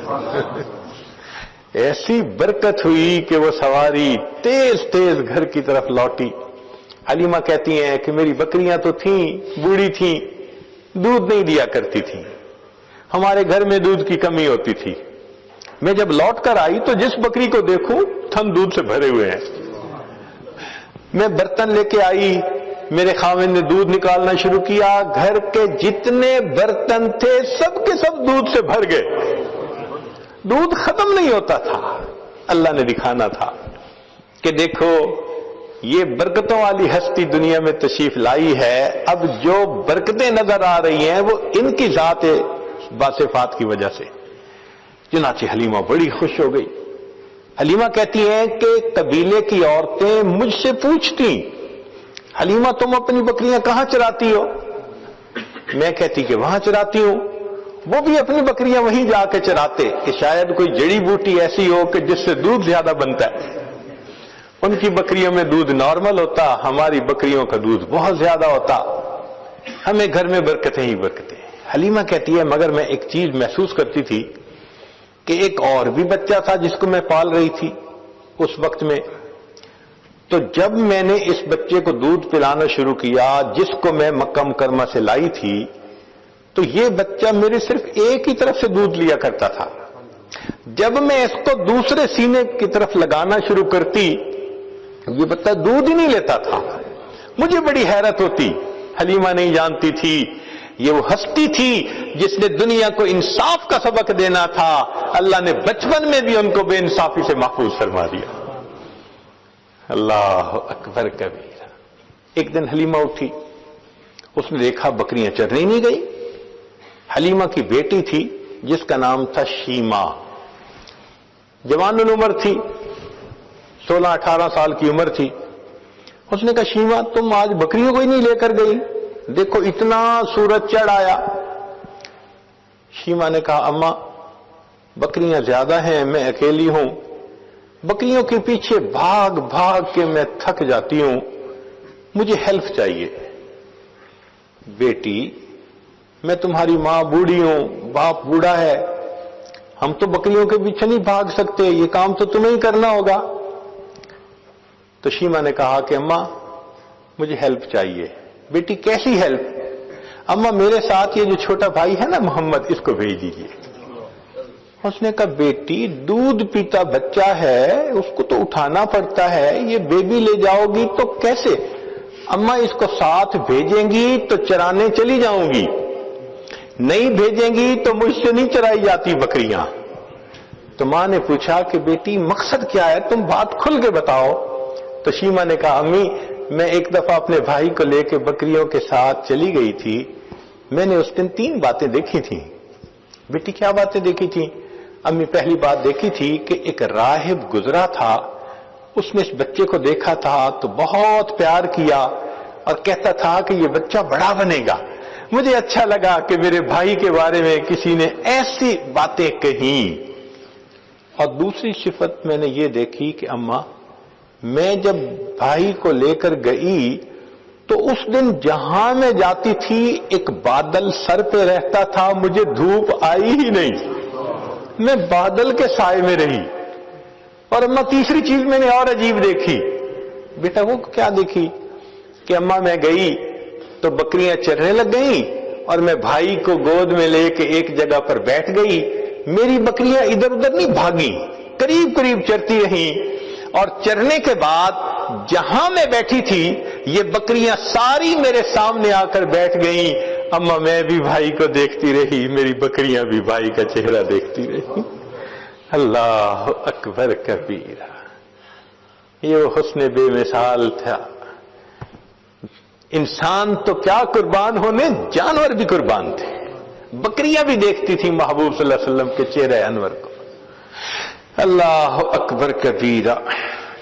S1: ایسی برکت ہوئی کہ وہ سواری تیز تیز گھر کی طرف لوٹی. حلیمہ کہتی ہیں کہ میری بکریاں تو تھیں، بوڑھی تھیں، دودھ نہیں دیا کرتی تھیں، ہمارے گھر میں دودھ کی کمی ہوتی تھی. میں جب لوٹ کر آئی تو جس بکری کو دیکھوں تھن دودھ سے بھرے ہوئے ہیں. میں برتن لے کے آئی، میرے خاوند نے دودھ نکالنا شروع کیا، گھر کے جتنے برتن تھے سب کے سب دودھ سے بھر گئے. دودھ ختم نہیں ہوتا تھا. اللہ نے دکھانا تھا کہ دیکھو یہ برکتوں والی ہستی دنیا میں تشریف لائی ہے. اب جو برکتیں نظر آ رہی ہیں وہ ان کی ذات باصفات کی وجہ سے. چنانچہ حلیمہ بڑی خوش ہو گئی. حلیمہ کہتی ہیں کہ قبیلے کی عورتیں مجھ سے پوچھتی حلیمہ تم اپنی بکریاں کہاں چراتی ہو؟ میں کہتی کہ وہاں چراتی ہوں. وہ بھی اپنی بکریاں وہیں جا کے چراتے کہ شاید کوئی جڑی بوٹی ایسی ہو کہ جس سے دودھ زیادہ بنتا ہے. ان کی بکریوں میں دودھ نارمل ہوتا، ہماری بکریوں کا دودھ بہت زیادہ ہوتا، ہمیں گھر میں برکتیں ہی برکتیں. حلیمہ کہتی ہے مگر میں ایک چیز محسوس کرتی تھی کہ ایک اور بھی بچہ تھا جس کو میں پال رہی تھی اس وقت میں. تو جب میں نے اس بچے کو دودھ پلانا شروع کیا جس کو میں مکہ مکرمہ سے لائی تھی تو یہ بچہ میرے صرف ایک ہی طرف سے دودھ لیا کرتا تھا. جب میں اس کو دوسرے سینے کی طرف لگانا شروع کرتی یہ بچہ دودھ ہی نہیں لیتا تھا. مجھے بڑی حیرت ہوتی. حلیمہ نہیں جانتی تھی یہ وہ ہستی تھی جس نے دنیا کو انصاف کا سبق دینا تھا. اللہ نے بچپن میں بھی ان کو بے انصافی سے محفوظ فرما دیا. اللہ اکبر کبیرہ. ایک دن حلیمہ اٹھی، اس نے دیکھا بکریاں چرنے نہیں گئی. حلیمہ کی بیٹی تھی جس کا نام تھا شیما، جوان العمر تھی، 16-18 سال کی عمر تھی. اس نے کہا شیما تم آج بکریوں کو ہی نہیں لے کر گئی، دیکھو اتنا سورج چڑھ آیا. شیما نے کہا اماں بکریاں زیادہ ہیں، میں اکیلی ہوں، بکریوں کے پیچھے بھاگ بھاگ کے میں تھک جاتی ہوں، مجھے ہیلپ چاہیے. بیٹی میں تمہاری ماں بوڑھی ہوں، باپ بوڑھا ہے، ہم تو بکریوں کے پیچھے نہیں بھاگ سکتے، یہ کام تو تمہیں ہی کرنا ہوگا. تو شیما نے کہا کہ اماں مجھے ہیلپ چاہیے. بیٹی کیسی ہیلپ؟ اماں میرے ساتھ یہ جو چھوٹا بھائی ہے نا محمد اس کو بھیج دیجیے. اس نے کہا بیٹی دودھ پیتا بچہ ہے اس کو تو اٹھانا پڑتا ہے، یہ بیبی لے جاؤ گی تو کیسے؟ اماں اس کو ساتھ بھیجیں گی تو چرانے چلی جاؤں گی، نہیں بھیجیں گی تو مجھ سے نہیں چرائی جاتی بکریاں. تو ماں نے پوچھا کہ بیٹی مقصد کیا ہے، تم بات کھل کے بتاؤ. تو شیما نے کہا امی میں ایک دفعہ اپنے بھائی کو لے کے بکریوں کے ساتھ چلی گئی تھی، میں نے اس دن 3 باتیں دیکھی تھیں. بیٹی کیا باتیں دیکھی تھیں؟ امی پہلی بات دیکھی تھی کہ ایک راہب گزرا تھا، اس نے اس بچے کو دیکھا تھا تو بہت پیار کیا اور کہتا تھا کہ یہ بچہ بڑا بنے گا. مجھے اچھا لگا کہ میرے بھائی کے بارے میں کسی نے ایسی باتیں کہیں. اور دوسری صفت میں نے یہ دیکھی کہ اماں میں جب بھائی کو لے کر گئی تو اس دن جہاں میں جاتی تھی ایک بادل سر پہ رہتا تھا، مجھے دھوپ آئی ہی نہیں، میں بادل کے سائے میں رہی. اور اماں تیسری چیز میں نے اور عجیب دیکھی. بیٹا وہ کیا دیکھی؟ کہ اماں میں گئی تو بکریاں چرنے لگ گئیں اور میں بھائی کو گود میں لے کے ایک جگہ پر بیٹھ گئی. میری بکریاں ادھر ادھر نہیں بھاگی، قریب قریب چرتی رہیں، اور چرنے کے بعد جہاں میں بیٹھی تھی یہ بکریاں ساری میرے سامنے آ کر بیٹھ گئیں. اماں میں بھی بھائی کو دیکھتی رہی، میری بکریاں بھی بھائی کا چہرہ دیکھتی رہی. اللہ اکبر کبیرہ. یہ وہ حسن بے مثال تھا. انسان تو کیا قربان ہونے، جانور بھی قربان تھے. بکریاں بھی دیکھتی تھیں محبوب صلی اللہ علیہ وسلم کے چہرے انور کو. اللہ اکبر کبیرہ.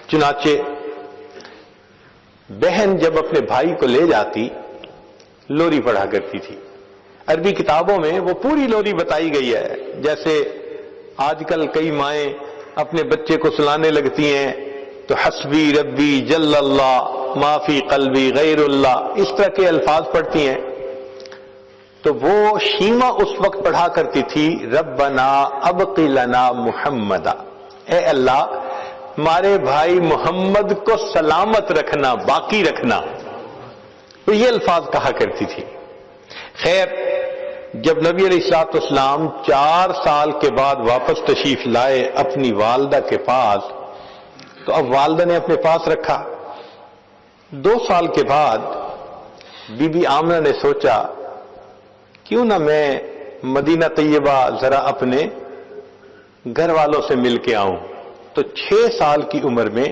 S1: چنانچہ بہن جب اپنے بھائی کو لے جاتی لوری پڑھا کرتی تھی. عربی کتابوں میں وہ پوری لوری بتائی گئی ہے. جیسے آج کل کئی مائیں اپنے بچے کو سلانے لگتی ہیں تو حسبی ربی جل اللہ ما فی قلبی غیر اللہ، اس طرح کے الفاظ پڑھتی ہیں. تو وہ شیما اس وقت پڑھا کرتی تھی ربنا ابقی لنا محمدا، اے اللہ ہمارے بھائی محمد کو سلامت رکھنا، باقی رکھنا. تو یہ الفاظ کہا کرتی تھی. خیر جب نبی علیہ الصلوۃ والسلام 4 سال کے بعد واپس تشریف لائے اپنی والدہ کے پاس، تو اب والدہ نے اپنے پاس رکھا. 2 سال کے بعد بی بی آمنہ نے سوچا کیوں نہ میں مدینہ طیبہ ذرا اپنے گھر والوں سے مل کے آؤں. تو 6 سال کی عمر میں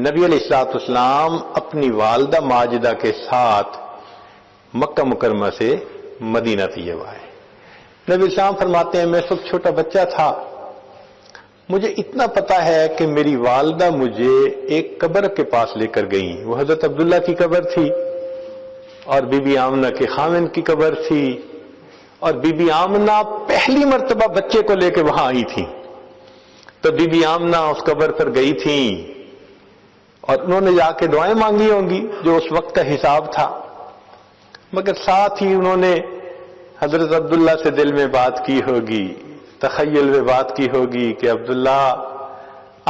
S1: نبی علیہ الصلوۃ والسلام اپنی والدہ ماجدہ کے ساتھ مکہ مکرمہ سے مدینہ طیبہ آئے. نبی السلام فرماتے ہیں میں سب چھوٹا بچہ تھا، مجھے اتنا پتا ہے کہ میری والدہ مجھے ایک قبر کے پاس لے کر گئی. وہ حضرت عبداللہ کی قبر تھی اور بی بی آمنہ کے خاوند کی قبر تھی. اور بی بی آمنہ پہلی مرتبہ بچے کو لے کے وہاں آئی تھی. تو بی بی آمنہ اس قبر پر گئی تھی اور انہوں نے جا کے دعائیں مانگی ہوں گی جو اس وقت کا حساب تھا، مگر ساتھ ہی انہوں نے حضرت عبداللہ سے دل میں بات کی ہوگی، تخیل میں بات کی ہوگی کہ عبداللہ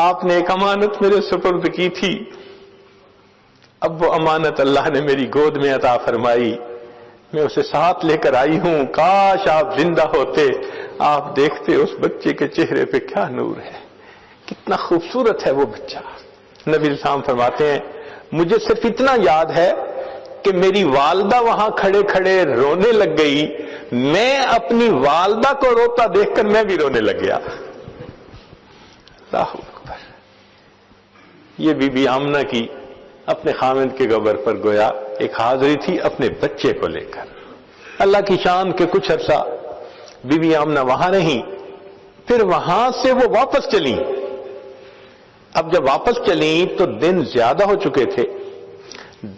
S1: آپ نے ایک امانت میرے سپرد کی تھی، اب وہ امانت اللہ نے میری گود میں عطا فرمائی، میں اسے ساتھ لے کر آئی ہوں. کاش آپ زندہ ہوتے، آپ دیکھتے اس بچے کے چہرے پہ کیا نور ہے، کتنا خوبصورت ہے وہ بچہ. نبی السلام فرماتے ہیں مجھے صرف اتنا یاد ہے کہ میری والدہ وہاں کھڑے کھڑے رونے لگ گئی، میں اپنی والدہ کو روتا دیکھ کر میں بھی رونے لگ گیا. اللہ اکبر. یہ بی بی آمنہ کی اپنے خاوند کے قبر پر گویا ایک حاضری تھی اپنے بچے کو لے کر. اللہ کی شان کے کچھ عرصہ بی بی آمنہ وہاں رہیں، پھر وہاں سے وہ واپس چلیں. اب جب واپس چلیں تو دن زیادہ ہو چکے تھے.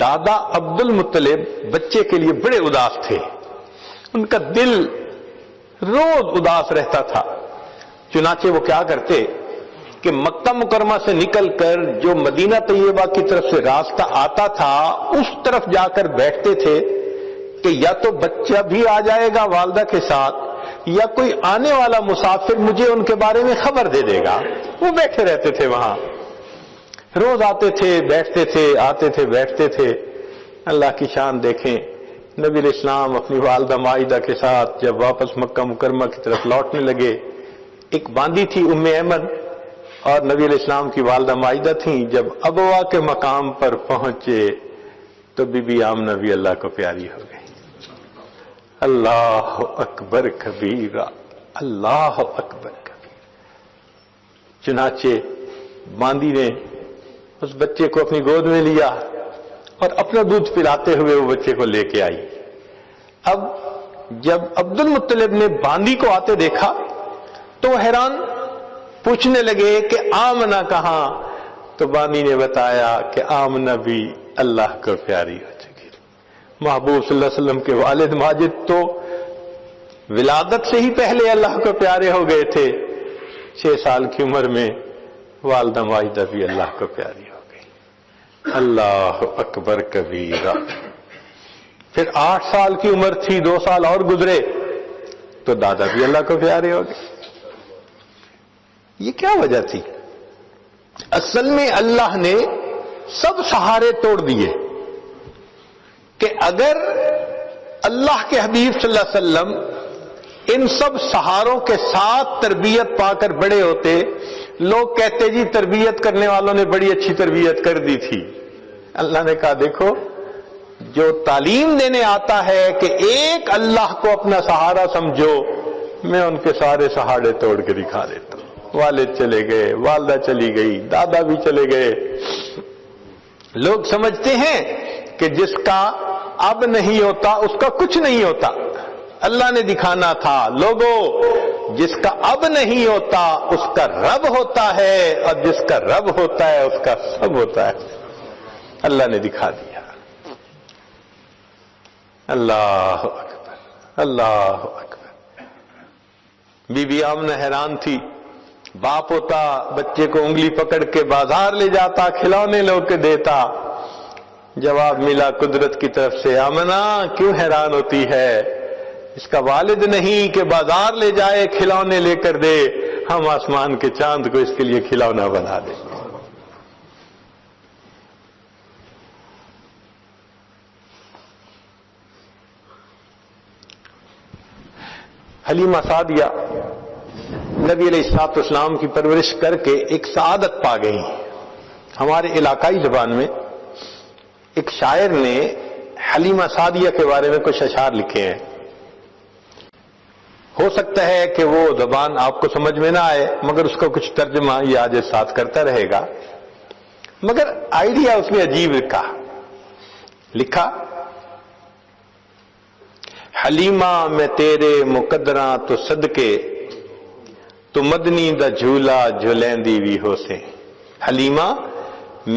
S1: دادا عبد المطلب بچے کے لیے بڑے اداس تھے، ان کا دل روز اداس رہتا تھا. چنانچہ وہ کیا کرتے کہ مکہ مکرمہ سے نکل کر جو مدینہ طیبہ کی طرف سے راستہ آتا تھا اس طرف جا کر بیٹھتے تھے کہ یا تو بچہ بھی آ جائے گا والدہ کے ساتھ یا کوئی آنے والا مسافر مجھے ان کے بارے میں خبر دے دے گا. وہ بیٹھے رہتے تھے وہاں، روز آتے تھے بیٹھتے تھے، آتے تھے بیٹھتے تھے. اللہ کی شان دیکھیں، نبی علیہ السلام اپنی والدہ مائدہ کے ساتھ جب واپس مکہ مکرمہ کی طرف لوٹنے لگے، ایک باندی تھی ام ایمن اور نبی علیہ السلام کی والدہ مائدہ تھیں. جب ابوا کے مقام پر پہنچے تو بی بی آمنہ بھی اللہ کو پیاری ہو گئی. اللہ اکبر کبیرہ، اللہ اکبر کبیرہ. چنانچہ باندی نے اس بچے کو اپنی گود میں لیا اور اپنا دودھ پلاتے ہوئے وہ بچے کو لے کے آئی. اب جب عبد المطلب نے باندی کو آتے دیکھا تو وہ حیران، پوچھنے لگے کہ آمنہ کہاں؟ تو باندی نے بتایا کہ آمنہ بھی اللہ کو پیاری ہو چکی. محبوب صلی اللہ علیہ وسلم کے والد ماجد تو ولادت سے ہی پہلے اللہ کو پیارے ہو گئے تھے. 6 سال کی عمر میں والدہ ماجدہ بھی اللہ کو پیاری ہو گئی. اللہ اکبر کبیرہ. پھر 8 سال کی عمر تھی، 2 سال اور گزرے تو دادا بھی اللہ کو پیارے ہو گئے. یہ کیا وجہ تھی؟ اصل میں اللہ نے سب سہارے توڑ دیے کہ اگر اللہ کے حبیب صلی اللہ علیہ وسلم ان سب سہاروں کے ساتھ تربیت پا کر بڑے ہوتے، لوگ کہتے جی تربیت کرنے والوں نے بڑی اچھی تربیت کر دی تھی. اللہ نے کہا دیکھو جو تعلیم دینے آتا ہے کہ ایک اللہ کو اپنا سہارا سمجھو، میں ان کے سارے سہارے توڑ کے دکھا دیتا ہوں. والد چلے گئے، والدہ چلی گئی، دادا بھی چلے گئے. لوگ سمجھتے ہیں کہ جس کا اب نہیں ہوتا اس کا کچھ نہیں ہوتا. اللہ نے دکھانا تھا لوگوں، جس کا اب نہیں ہوتا اس کا رب ہوتا ہے، اور جس کا رب ہوتا ہے اس کا سب ہوتا ہے. اللہ نے دکھا دیا. اللہ اکبر، اللہ اکبر. بی بی آمنہ حیران تھی. باپ ہوتا بچے کو انگلی پکڑ کے بازار لے جاتا، کھلونے لو کے دیتا. جواب ملا قدرت کی طرف سے، آمنہ کیوں حیران ہوتی ہے؟ اس کا والد نہیں کہ بازار لے جائے کھلونے لے کر دے، ہم آسمان کے چاند کو اس کے لیے کھلونا بنا دیں. حلیمہ سعدیہ نبی علیہ الصلوۃ والسلام کی پرورش کر کے ایک سعادت پا گئی. ہمارے علاقائی زبان میں ایک شاعر نے حلیمہ سعدیہ کے بارے میں کچھ اشعار لکھے ہیں. ہو سکتا ہے کہ وہ زبان آپ کو سمجھ میں نہ آئے، مگر اس کا کچھ ترجمہ یہ آج ساتھ کرتا رہے گا. مگر آئیڈیا اس نے عجیب لکھا حلیمہ میں تیرے مقدراں تو صدقے، تو مدنی دا جھولا جھلیندی بھی ہو سے. حلیمہ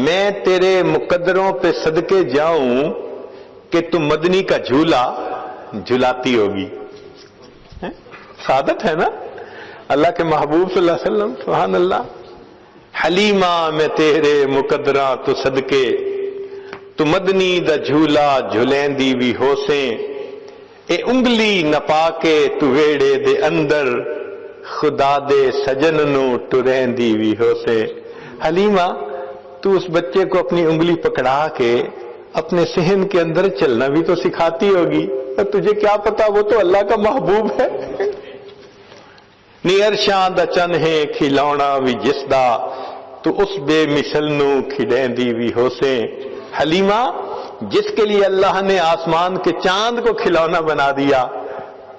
S1: میں تیرے مقدروں پہ صدقے جاؤں کہ تم مدنی کا جھولا جھلاتی ہوگی. سعادت ہے نا اللہ کے محبوب صلی اللہ علیہ وسلم. سبحان اللہ. حلیمہ میں تیرے مقدراں تو صدقے، تو مدنی دا جھولا جھلیندی بھی ہو سے. اے انگلی نپا کے تو ویڑے دے اندر، خدا دے سجن نو ٹریندی بھی ہو سے. حلیمہ تو اس بچے کو اپنی انگلی پکڑا کے اپنے صحن کے اندر چلنا بھی تو سکھاتی ہوگی، اور تجھے کیا پتا وہ تو اللہ کا محبوب ہے. نی عرشاں دا چن ہے کھلونا بھی جس دا، تو اس بے مثل نو کھڑیندی بھی ہو سے. حلیمہ جس کے لیے اللہ نے آسمان کے چاند کو کھلونا بنا دیا،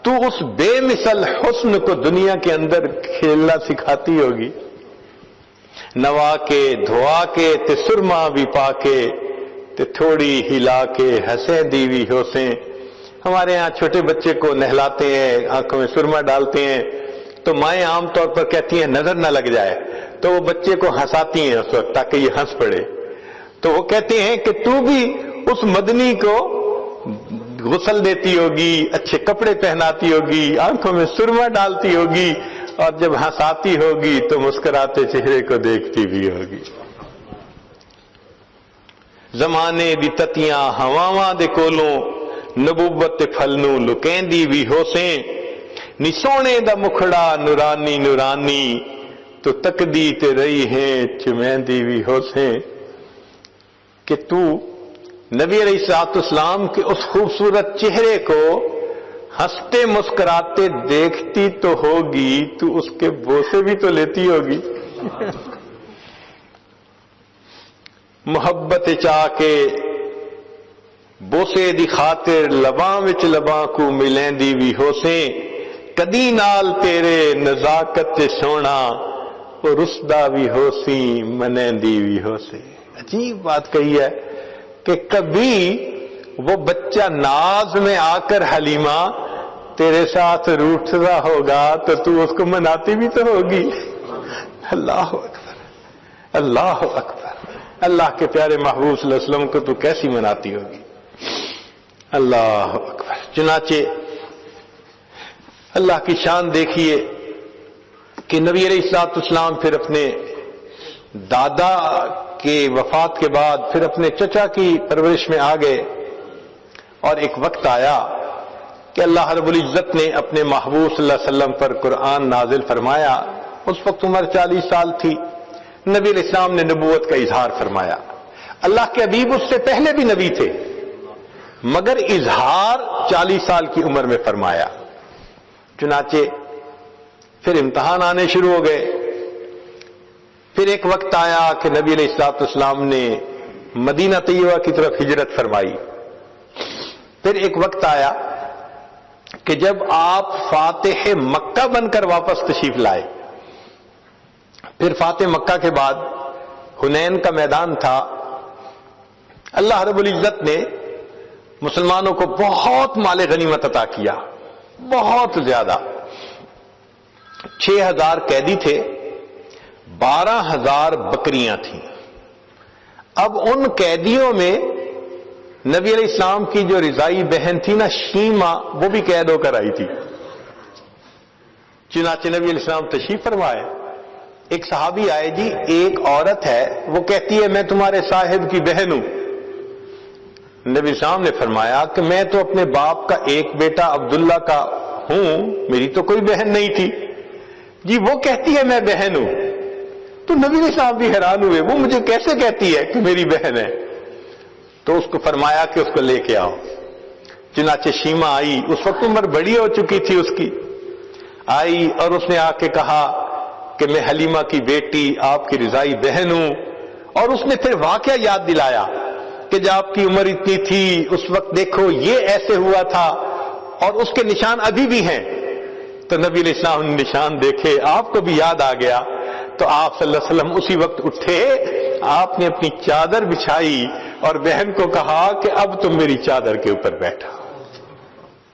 S1: تو اس بے مثل حسن کو دنیا کے اندر کھیلنا سکھاتی ہوگی. نوا کے دھوا کے تے سرما بھی پا کے، تے تھوڑی ہلا کے ہسیندی بھی ہو سے. ہمارے ہاں چھوٹے بچے کو نہلاتے ہیں، آنکھوں میں سرما ڈالتے ہیں، تو مائیں عام طور پر کہتی ہیں نظر نہ لگ جائے، تو وہ بچے کو ہنساتی ہیں اس وقت تاکہ یہ ہنس پڑے. تو وہ کہتے ہیں کہ تو بھی اس مدنی کو غسل دیتی ہوگی، اچھے کپڑے پہناتی ہوگی، آنکھوں میں سرما ڈالتی ہوگی، اور جب ہنساتی ہوگی تو مسکراتے چہرے کو دیکھتی بھی ہوگی. زمانے دی تتیاں ہواواں دے کولوں، نبوت تے پھل نوں لکیندی بھی ہو سے. نی سونے دا مکھڑا نورانی نورانی، تو تکدی تے رہی ہے چمیندی بھی ہو سے. کہ تو نبی علیہ الصلوۃ والسلام کے اس خوبصورت چہرے کو ہنستے مسکراتے دیکھتی تو ہوگی، تو اس کے بوسے بھی تو لیتی ہوگی. محبت چاہ کے بوسے دی خاطر لباں وچ لباں کو ملیندی بھی ہو سے. کدی نال تیرے نزاکت سونا، وہ رسدہ بھی ہو سی منیندی بھی ہو سے. عجیب بات کہی ہے کہ کبھی وہ بچہ ناز میں آ کر حلیمہ تیرے ساتھ روٹھتا ہوگا تو اس کو مناتی بھی تو ہوگی. اللہ اکبر، اللہ اکبر. اللہ کے پیارے محبوب صلی اللہ علیہ وسلم کو تو کیسی مناتی ہوگی. اللہ اکبر. چنانچہ اللہ کی شان دیکھیے کہ نبی علیہ الصلوۃ والسلام پھر اپنے دادا کے وفات کے بعد پھر اپنے چچا کی پرورش میں آ گئے، اور ایک وقت آیا کہ اللہ رب العزت نے اپنے محبوب صلی اللہ علیہ وسلم پر قرآن نازل فرمایا. اس وقت عمر 40 سال تھی. نبی علیہ السلام نے نبوت کا اظہار فرمایا. اللہ کے حبیب اس سے پہلے بھی نبی تھے، مگر اظہار 40 سال کی عمر میں فرمایا. چنانچہ پھر امتحان آنے شروع ہو گئے. پھر ایک وقت آیا کہ نبی علیہ الصلوۃ والسلام نے مدینہ طیبہ کی طرف ہجرت فرمائی. پھر ایک وقت آیا کہ جب آپ فاتح مکہ بن کر واپس تشریف لائے. پھر فاتح مکہ کے بعد حنین کا میدان تھا. اللہ رب العزت نے مسلمانوں کو بہت مال غنیمت عطا کیا، بہت زیادہ. 6000 قیدی تھے، 12,000 بکریاں تھیں. اب ان قیدیوں میں نبی علیہ السلام کی جو رضائی بہن تھی نا شیما، وہ بھی قید ہو کر آئی تھی. چنانچہ نبی علیہ السلام تشریف فرمائے. ایک صحابی آئے، جی ایک عورت ہے وہ کہتی ہے میں تمہارے صاحب کی بہن ہوں. نبی السلام نے فرمایا کہ میں تو اپنے باپ کا ایک بیٹا عبداللہ کا ہوں، میری تو کوئی بہن نہیں تھی. جی وہ کہتی ہے میں بہن ہوں. تو نبی السلام بھی حیران ہوئے، وہ مجھے کیسے کہتی ہے کہ میری بہن ہے؟ تو اس کو فرمایا کہ اس کو لے کے آؤ. چنانچہ شیما آئی، اس وقت عمر بڑی ہو چکی تھی اس کی. آئی اور اس نے آ کے کہا کہ میں حلیمہ کی بیٹی آپ کی رضائی بہن ہوں. اور اس نے پھر واقعہ یاد دلایا کہ جب آپ کی عمر اتنی تھی اس وقت دیکھو یہ ایسے ہوا تھا، اور اس کے نشان ابھی بھی ہیں. تو نبی علیہ السلام نے نشان دیکھے، آپ کو بھی یاد آ گیا. تو آپ صلی اللہ علیہ وسلم اسی وقت اٹھے، آپ نے اپنی چادر بچھائی اور بہن کو کہا کہ اب تم میری چادر کے اوپر بیٹھا.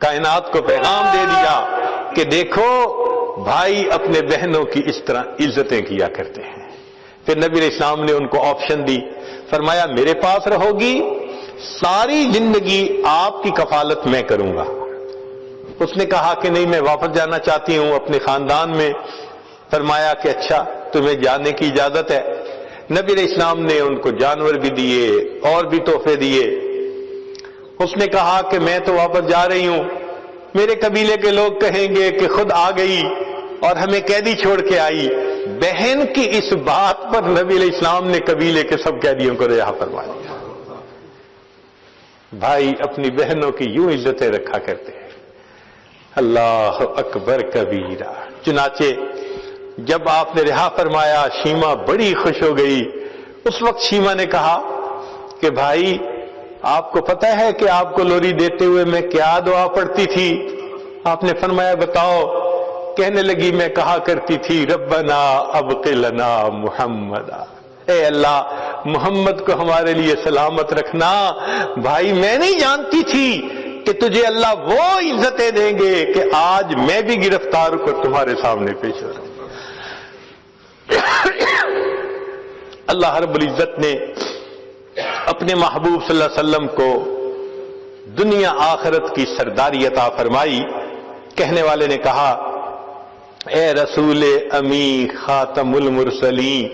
S1: کائنات کو پیغام دے دیا کہ دیکھو بھائی اپنے بہنوں کی اس طرح عزتیں کیا کرتے ہیں. پھر نبی علیہ السلام نے ان کو آپشن دی، فرمایا میرے پاس رہو گی، ساری زندگی آپ کی کفالت میں کروں گا. اس نے کہا کہ نہیں میں واپس جانا چاہتی ہوں اپنے خاندان میں. فرمایا کہ اچھا تمہیں جانے کی اجازت ہے. نبی علیہ السلام نے ان کو جانور بھی دیے اور بھی تحفے دیے. اس نے کہا کہ میں تو واپس جا رہی ہوں، میرے قبیلے کے لوگ کہیں گے کہ خود آ گئی اور ہمیں قیدی چھوڑ کے آئی. بہن کی اس بات پر نبی علیہ السلام نے قبیلے کے سب قیدیوں کو رہا فرما دیا. بھائی اپنی بہنوں کی یوں عزتیں رکھا کرتے ہیں. اللہ اکبر کبیرہ. چنانچہ جب آپ نے رہا فرمایا شیما بڑی خوش ہو گئی. اس وقت شیما نے کہا کہ بھائی آپ کو پتہ ہے کہ آپ کو لوری دیتے ہوئے میں کیا دعا پڑھتی تھی؟ آپ نے فرمایا بتاؤ. کہنے لگی میں کہا کرتی تھی ربنا ابق لنا محمدا، اے اللہ محمد کو ہمارے لیے سلامت رکھنا. بھائی میں نہیں جانتی تھی کہ تجھے اللہ وہ عزتیں دیں گے کہ آج میں بھی گرفتار ہو کر تمہارے سامنے پیش ہو رہا ہوں. اللہ رب العزت نے اپنے محبوب صلی اللہ علیہ وسلم کو دنیا آخرت کی سرداری عطا فرمائی. کہنے والے نے کہا اے رسول امی خاتم المرسلین،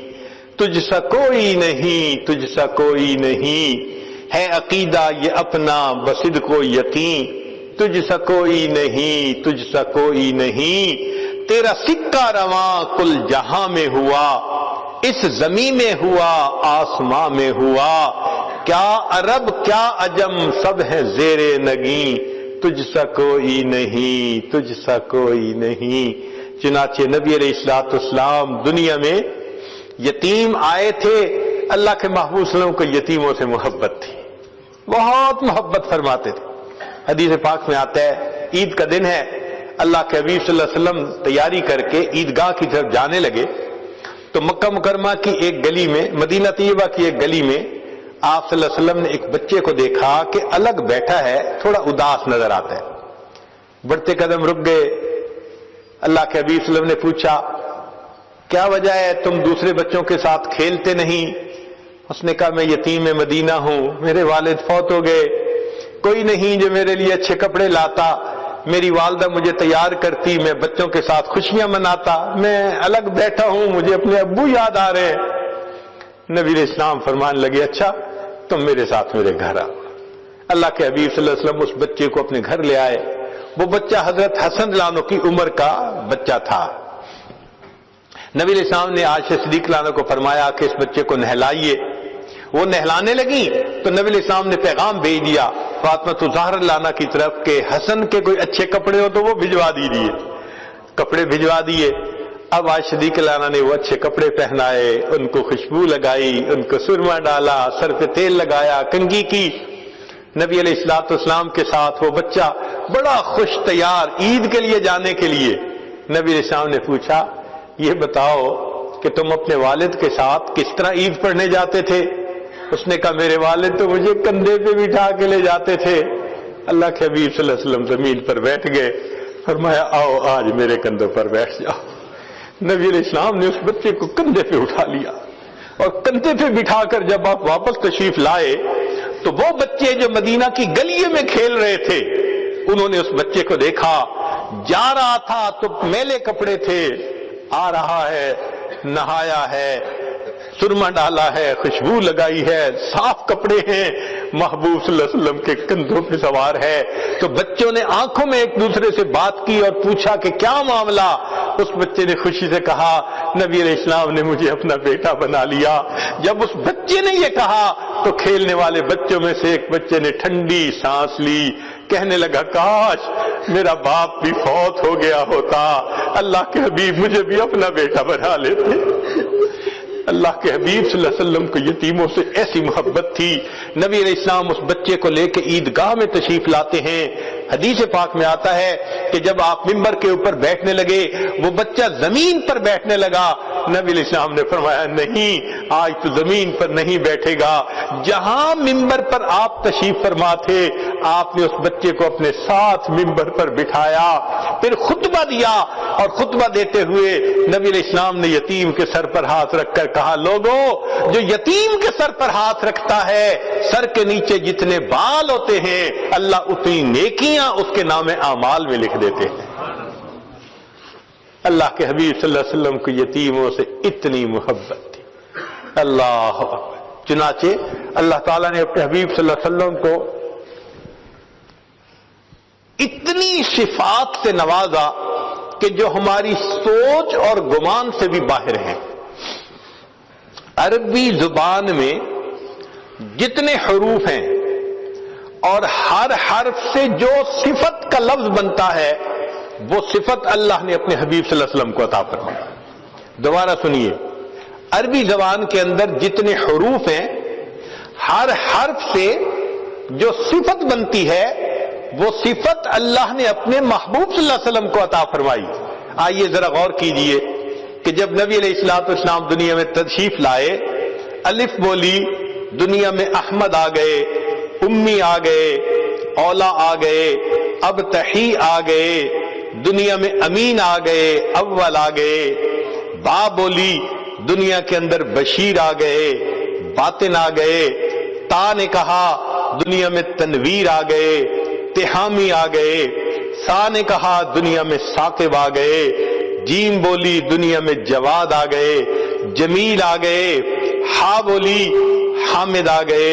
S1: تجھ سا کوئی نہیں، تجھ سا کوئی نہیں، ہے عقیدہ یہ اپنا بصدق و یقین، تجھ سا کوئی نہیں، تجھ سا کوئی نہیں. تیرا سکہ رواں کل جہاں میں ہوا، اس زمین میں ہوا، آسماں میں ہوا. کیا عرب کیا عجم سب ہے زیر نگیں، تجھ سا کوئی نہیں، تجھ سا کوئی نہیں. چنانچہ نبی علیہ الصلوۃ والسلام دنیا میں یتیم آئے تھے. اللہ کے محبوب صلی اللہ علیہ وسلم کو یتیموں سے محبت تھی، بہت محبت فرماتے تھے. حدیث پاک میں آتا ہے عید کا دن ہے، اللہ کے حبیب صلی اللہ علیہ وسلم تیاری کر کے عیدگاہ کی طرف جانے لگے. تو مکہ مکرمہ کی ایک گلی میں، مدینہ طیبہ کی ایک گلی میں آپ صلی اللہ علیہ وسلم نے ایک بچے کو دیکھا کہ الگ بیٹھا ہے، تھوڑا اداس نظر آتا ہے. بڑھتے قدم رک گئے. اللہ کے حبیب صلی اللہ علیہ وسلم نے پوچھا کیا وجہ ہے، تم دوسرے بچوں کے ساتھ کھیلتے نہیں؟ اس نے کہا میں یتیم مدینہ ہوں، میرے والد فوت ہو گئے، کوئی نہیں جو میرے لیے اچھے کپڑے لاتا، میری والدہ مجھے تیار کرتی، میں بچوں کے ساتھ خوشیاں مناتا، میں الگ بیٹھا ہوں، مجھے اپنے ابو یاد آ رہے ہیں. نبی علیہ السلام فرمان لگے اچھا تم میرے ساتھ میرے گھر آؤ. اللہ کے حبیب صلی اللہ علیہ وسلم اس بچے کو اپنے گھر لے آئے. وہ بچہ حضرت حسن لانو کی عمر کا بچہ تھا. نبی علیہ السلام نے عائشہ صدیق لانو کو فرمایا کہ اس بچے کو نہلائیے. وہ نہلانے لگی تو نبی علیہ السلام نے پیغام بھیج دیا فاطمہ زہرا لانا کی طرف کہ حسن کے کوئی اچھے کپڑے ہو تو وہ بھجوا دیجیے. کپڑے بھجوا دیے. اب عائشہ صدیق لانا نے وہ اچھے کپڑے پہنائے، ان کو خوشبو لگائی، ان کو سرما ڈالا، سر پہ تیل لگایا، کنگھی کی. نبی علیہ الصلوۃ والسلام کے ساتھ وہ بچہ بڑا خوش تیار عید کے لیے جانے کے لیے. نبی علیہ السلام نے پوچھا یہ بتاؤ کہ تم اپنے والد کے ساتھ کس طرح عید پڑھنے جاتے تھے؟ اس نے کہا میرے والد تو مجھے کندھے پہ بٹھا کے لے جاتے تھے۔ اللہ کے حبیب صلی اللہ علیہ وسلم زمین پر بیٹھ گئے، فرمایا آؤ آج میرے کندھوں پر بیٹھ جاؤ۔ نبی علیہ السلام نے اس بچے کو کندھے پہ اٹھا لیا اور کندھے پہ بٹھا کر جب آپ واپس تشریف لائے تو وہ بچے جو مدینہ کی گلیوں میں کھیل رہے تھے انہوں نے اس بچے کو دیکھا، جا رہا تھا تو میلے کپڑے تھے، آ رہا ہے نہایا ہے، سرما ڈالا ہے، خوشبو لگائی ہے، صاف کپڑے ہیں، محبوب صلی اللہ علیہ وسلم کے کندھوں پہ سوار ہے۔ تو بچوں نے آنکھوں میں ایک دوسرے سے بات کی اور پوچھا کہ کیا معاملہ؟ اس بچے نے خوشی سے کہا نبی علیہ السلام نے مجھے اپنا بیٹا بنا لیا۔ جب اس بچے نے یہ کہا تو کھیلنے والے بچوں میں سے ایک بچے نے ٹھنڈی سانس لی، کہنے لگا کاش میرا باپ بھی فوت ہو گیا ہوتا، اللہ کے حبیب مجھے بھی اپنا بیٹا بنا لیتے۔ اللہ کے حبیب صلی اللہ علیہ وسلم کو یتیموں سے ایسی محبت تھی، نبی علیہ السلام اس بچے کو لے کے عیدگاہ میں تشریف لاتے ہیں۔ حدیث پاک میں آتا ہے کہ جب آپ ممبر کے اوپر بیٹھنے لگے وہ بچہ زمین پر بیٹھنے لگا، نبی علیہ السلام نے فرمایا نہیں آج تو زمین پر نہیں بیٹھے گا، جہاں ممبر پر آپ تشریف فرما تھے آپ نے اس بچے کو اپنے ساتھ ممبر پر بٹھایا، پھر خطبہ دیا اور خطبہ دیتے ہوئے نبی علیہ السلام نے یتیم کے سر پر ہاتھ رکھ کر کہا لوگوں جو یتیم کے سر پر ہاتھ رکھتا ہے سر کے نیچے جتنے بال ہوتے ہیں اللہ اتنی نیکیاں اس کے نام اعمال میں لکھ دیتے ہیں۔ اللہ کے حبیب صلی اللہ علیہ وسلم کو یتیموں سے اتنی محبت تھی۔ اللہ اکبر۔ چنانچہ اللہ تعالیٰ نے اپنے حبیب صلی اللہ علیہ وسلم کو اتنی صفات سے نوازا کہ جو ہماری سوچ اور گمان سے بھی باہر ہیں۔ عربی زبان میں جتنے حروف ہیں اور ہر حرف سے جو صفت کا لفظ بنتا ہے وہ صفت اللہ نے اپنے حبیب صلی اللہ علیہ وسلم کو عطا فرمایا۔ دوبارہ سنیے، عربی زبان کے اندر جتنے حروف ہیں ہر حرف سے جو صفت بنتی ہے وہ صفت اللہ نے اپنے محبوب صلی اللہ علیہ وسلم کو عطا فرمائی۔ آئیے ذرا غور کیجئے کہ جب نبی علیہ السلام دنیا میں تشریف لائے، الف بولی، دنیا میں احمد آ گئے، امی آ گئے، اولا آ گئے، ابتحی آ گئے، دنیا میں امین آ گئے، اول آ گئے، با بولی، دنیا کے اندر بشیر آ گئے، باطن آ گئے، تا نے کہا دنیا میں تنویر آ گئے، تہامی آ گئے، سا نے کہا دنیا میں ثاقب آ گئے، جیم بولی دنیا میں جواد آ گئے، جمیل آ گئے، ہا بولی حامد آ گئے،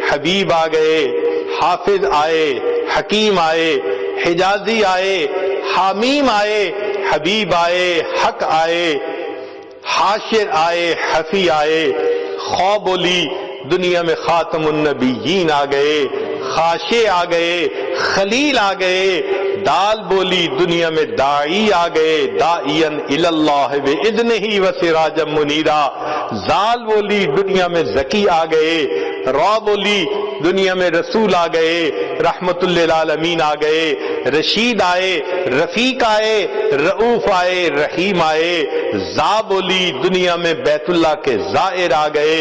S1: حبیب آ گئے، حافظ آئے، حکیم آئے، حجازی آئے، حامیم آئے، حبیب آئے، حق آئے، حاشر آئے، حفی آئے، خو بولی دنیا میں خاتم النبیین آ گئے، خاشع آ گئے، خلیل آ گئے، دال بولی دنیا میں داعی آ گئے، داعین اللہ بإذنہ وسراجا منیرا، زال بولی دنیا میں زکی آ گئے، را بولی دنیا میں رسول آ گئے، رحمت للعالمین آ گئے، رشید آئے، رفیق آئے، رؤوف آئے، رحیم آئے، زا بولی دنیا میں بیت اللہ کے زائر آ گئے،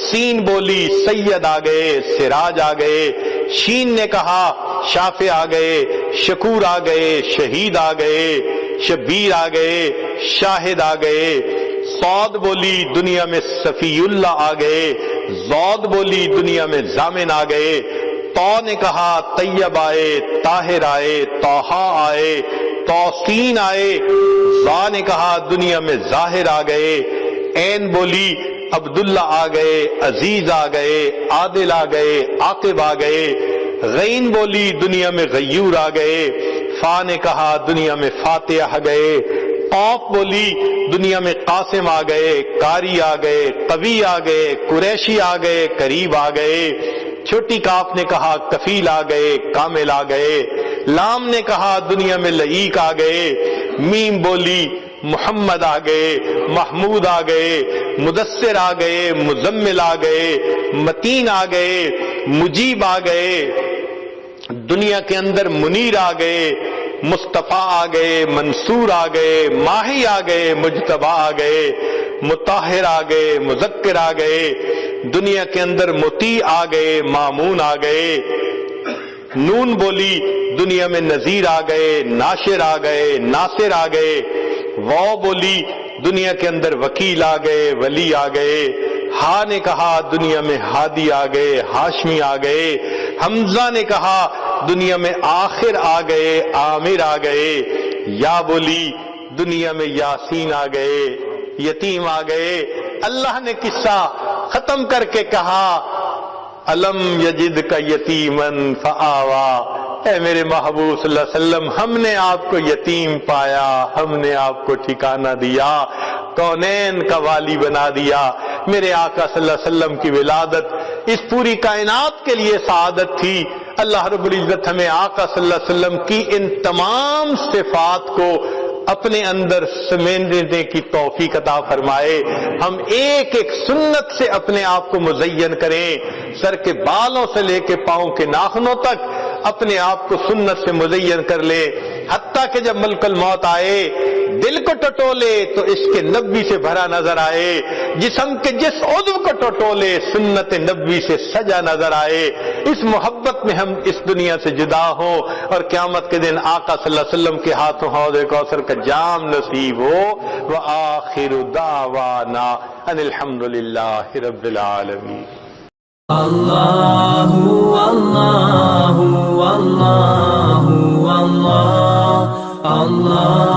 S1: سین بولی سید آ گئے، سراج آ گئے، شین نے کہا شافع آ گئے، شکور آ گئے، شہید آ گئے، شبیر آ گئے، شاہد آ گئے، صاد بولی دنیا میں صفی اللہ آ گئے، زود بولی دنیا میں ضامن آ گئے، تو نے کہا طیب آئے، طاہر آئے، طہا آئے، توسین آئے، زا نے کہا دنیا میں ظاہر آ گئے، عین بولی عبداللہ آ گئے، عزیز آ گئے، عادل آ گئے، عاقب آ گئے، غین بولی دنیا میں غیور آ گئے، فا نے کہا دنیا میں فاتح آ گئے، قاف بولی دنیا میں قاسم آ گئے، قاری آ گئے، قوی آ گئے، قریشی آ گئے، قریب آ گئے، چھوٹی کاف نے کہا کفیل آ گئے، کامل آ گئے، لام نے کہا دنیا میں لعیق آ گئے، میم بولی محمد آ گئے، محمود آ گئے، مدثر آ گئے، مزمل آ گئے، متین آ گئے، مجیب آ گئے، دنیا کے اندر منیر آ گئے، مصطفیٰ آ گئے، منصور آ گئے، ماہی آ گئے، مجتبیٰ آ گئے، مطہر آ گئے، مذکر آ گئے، دنیا کے اندر مطیع آ گئے، مامون آ گئے، نون بولی دنیا میں نذیر آ گئے، ناشر آ گئے، ناصر آ گئے، واو بولی دنیا کے اندر وکیل آ گئے، ولی آ گئے، ہا نے کہا دنیا میں ہادی آ گئے، ہاشمی آ گئے، حمزہ نے کہا دنیا میں آخر آ گئے، عامر آ گئے، یا بولی دنیا میں یاسین آ گئے، یتیم آ گئے۔ اللہ نے قصہ ختم کر کے کہا الم یجد کا یتیمن فآوا، اے میرے محبوب صلی اللہ علیہ وسلم، ہم نے آپ کو یتیم پایا، ہم نے آپ کو ٹھکانہ دیا، کونین کا والی بنا دیا۔ میرے آقا صلی اللہ علیہ وسلم کی ولادت اس پوری کائنات کے لیے سعادت تھی۔ اللہ رب العزت ہمیں آقا صلی اللہ علیہ وسلم کی ان تمام صفات کو اپنے اندر سمیٹنے کی توفیق عطا فرمائے۔ ہم ایک ایک سنت سے اپنے آپ کو مزین کریں، سر کے بالوں سے لے کے پاؤں کے ناخنوں تک اپنے آپ کو سنت سے مزین کر لے، حتیٰ کہ جب ملک الموت آئے دل کو ٹٹولے تو عشق نبوی سے بھرا نظر آئے، جسم کے جس عضو کو ٹٹولے سنت نبوی سے سجا نظر آئے۔ اس محبت میں ہم اس دنیا سے جدا ہوں اور قیامت کے دن آقا صلی اللہ علیہ وسلم کے ہاتھوں حوض کوثر کا جام نصیب ہو۔ وآخر دعوانا ان الحمد للہ رب العالمین۔
S2: اللہ اللہ اللہ اللہ اللہ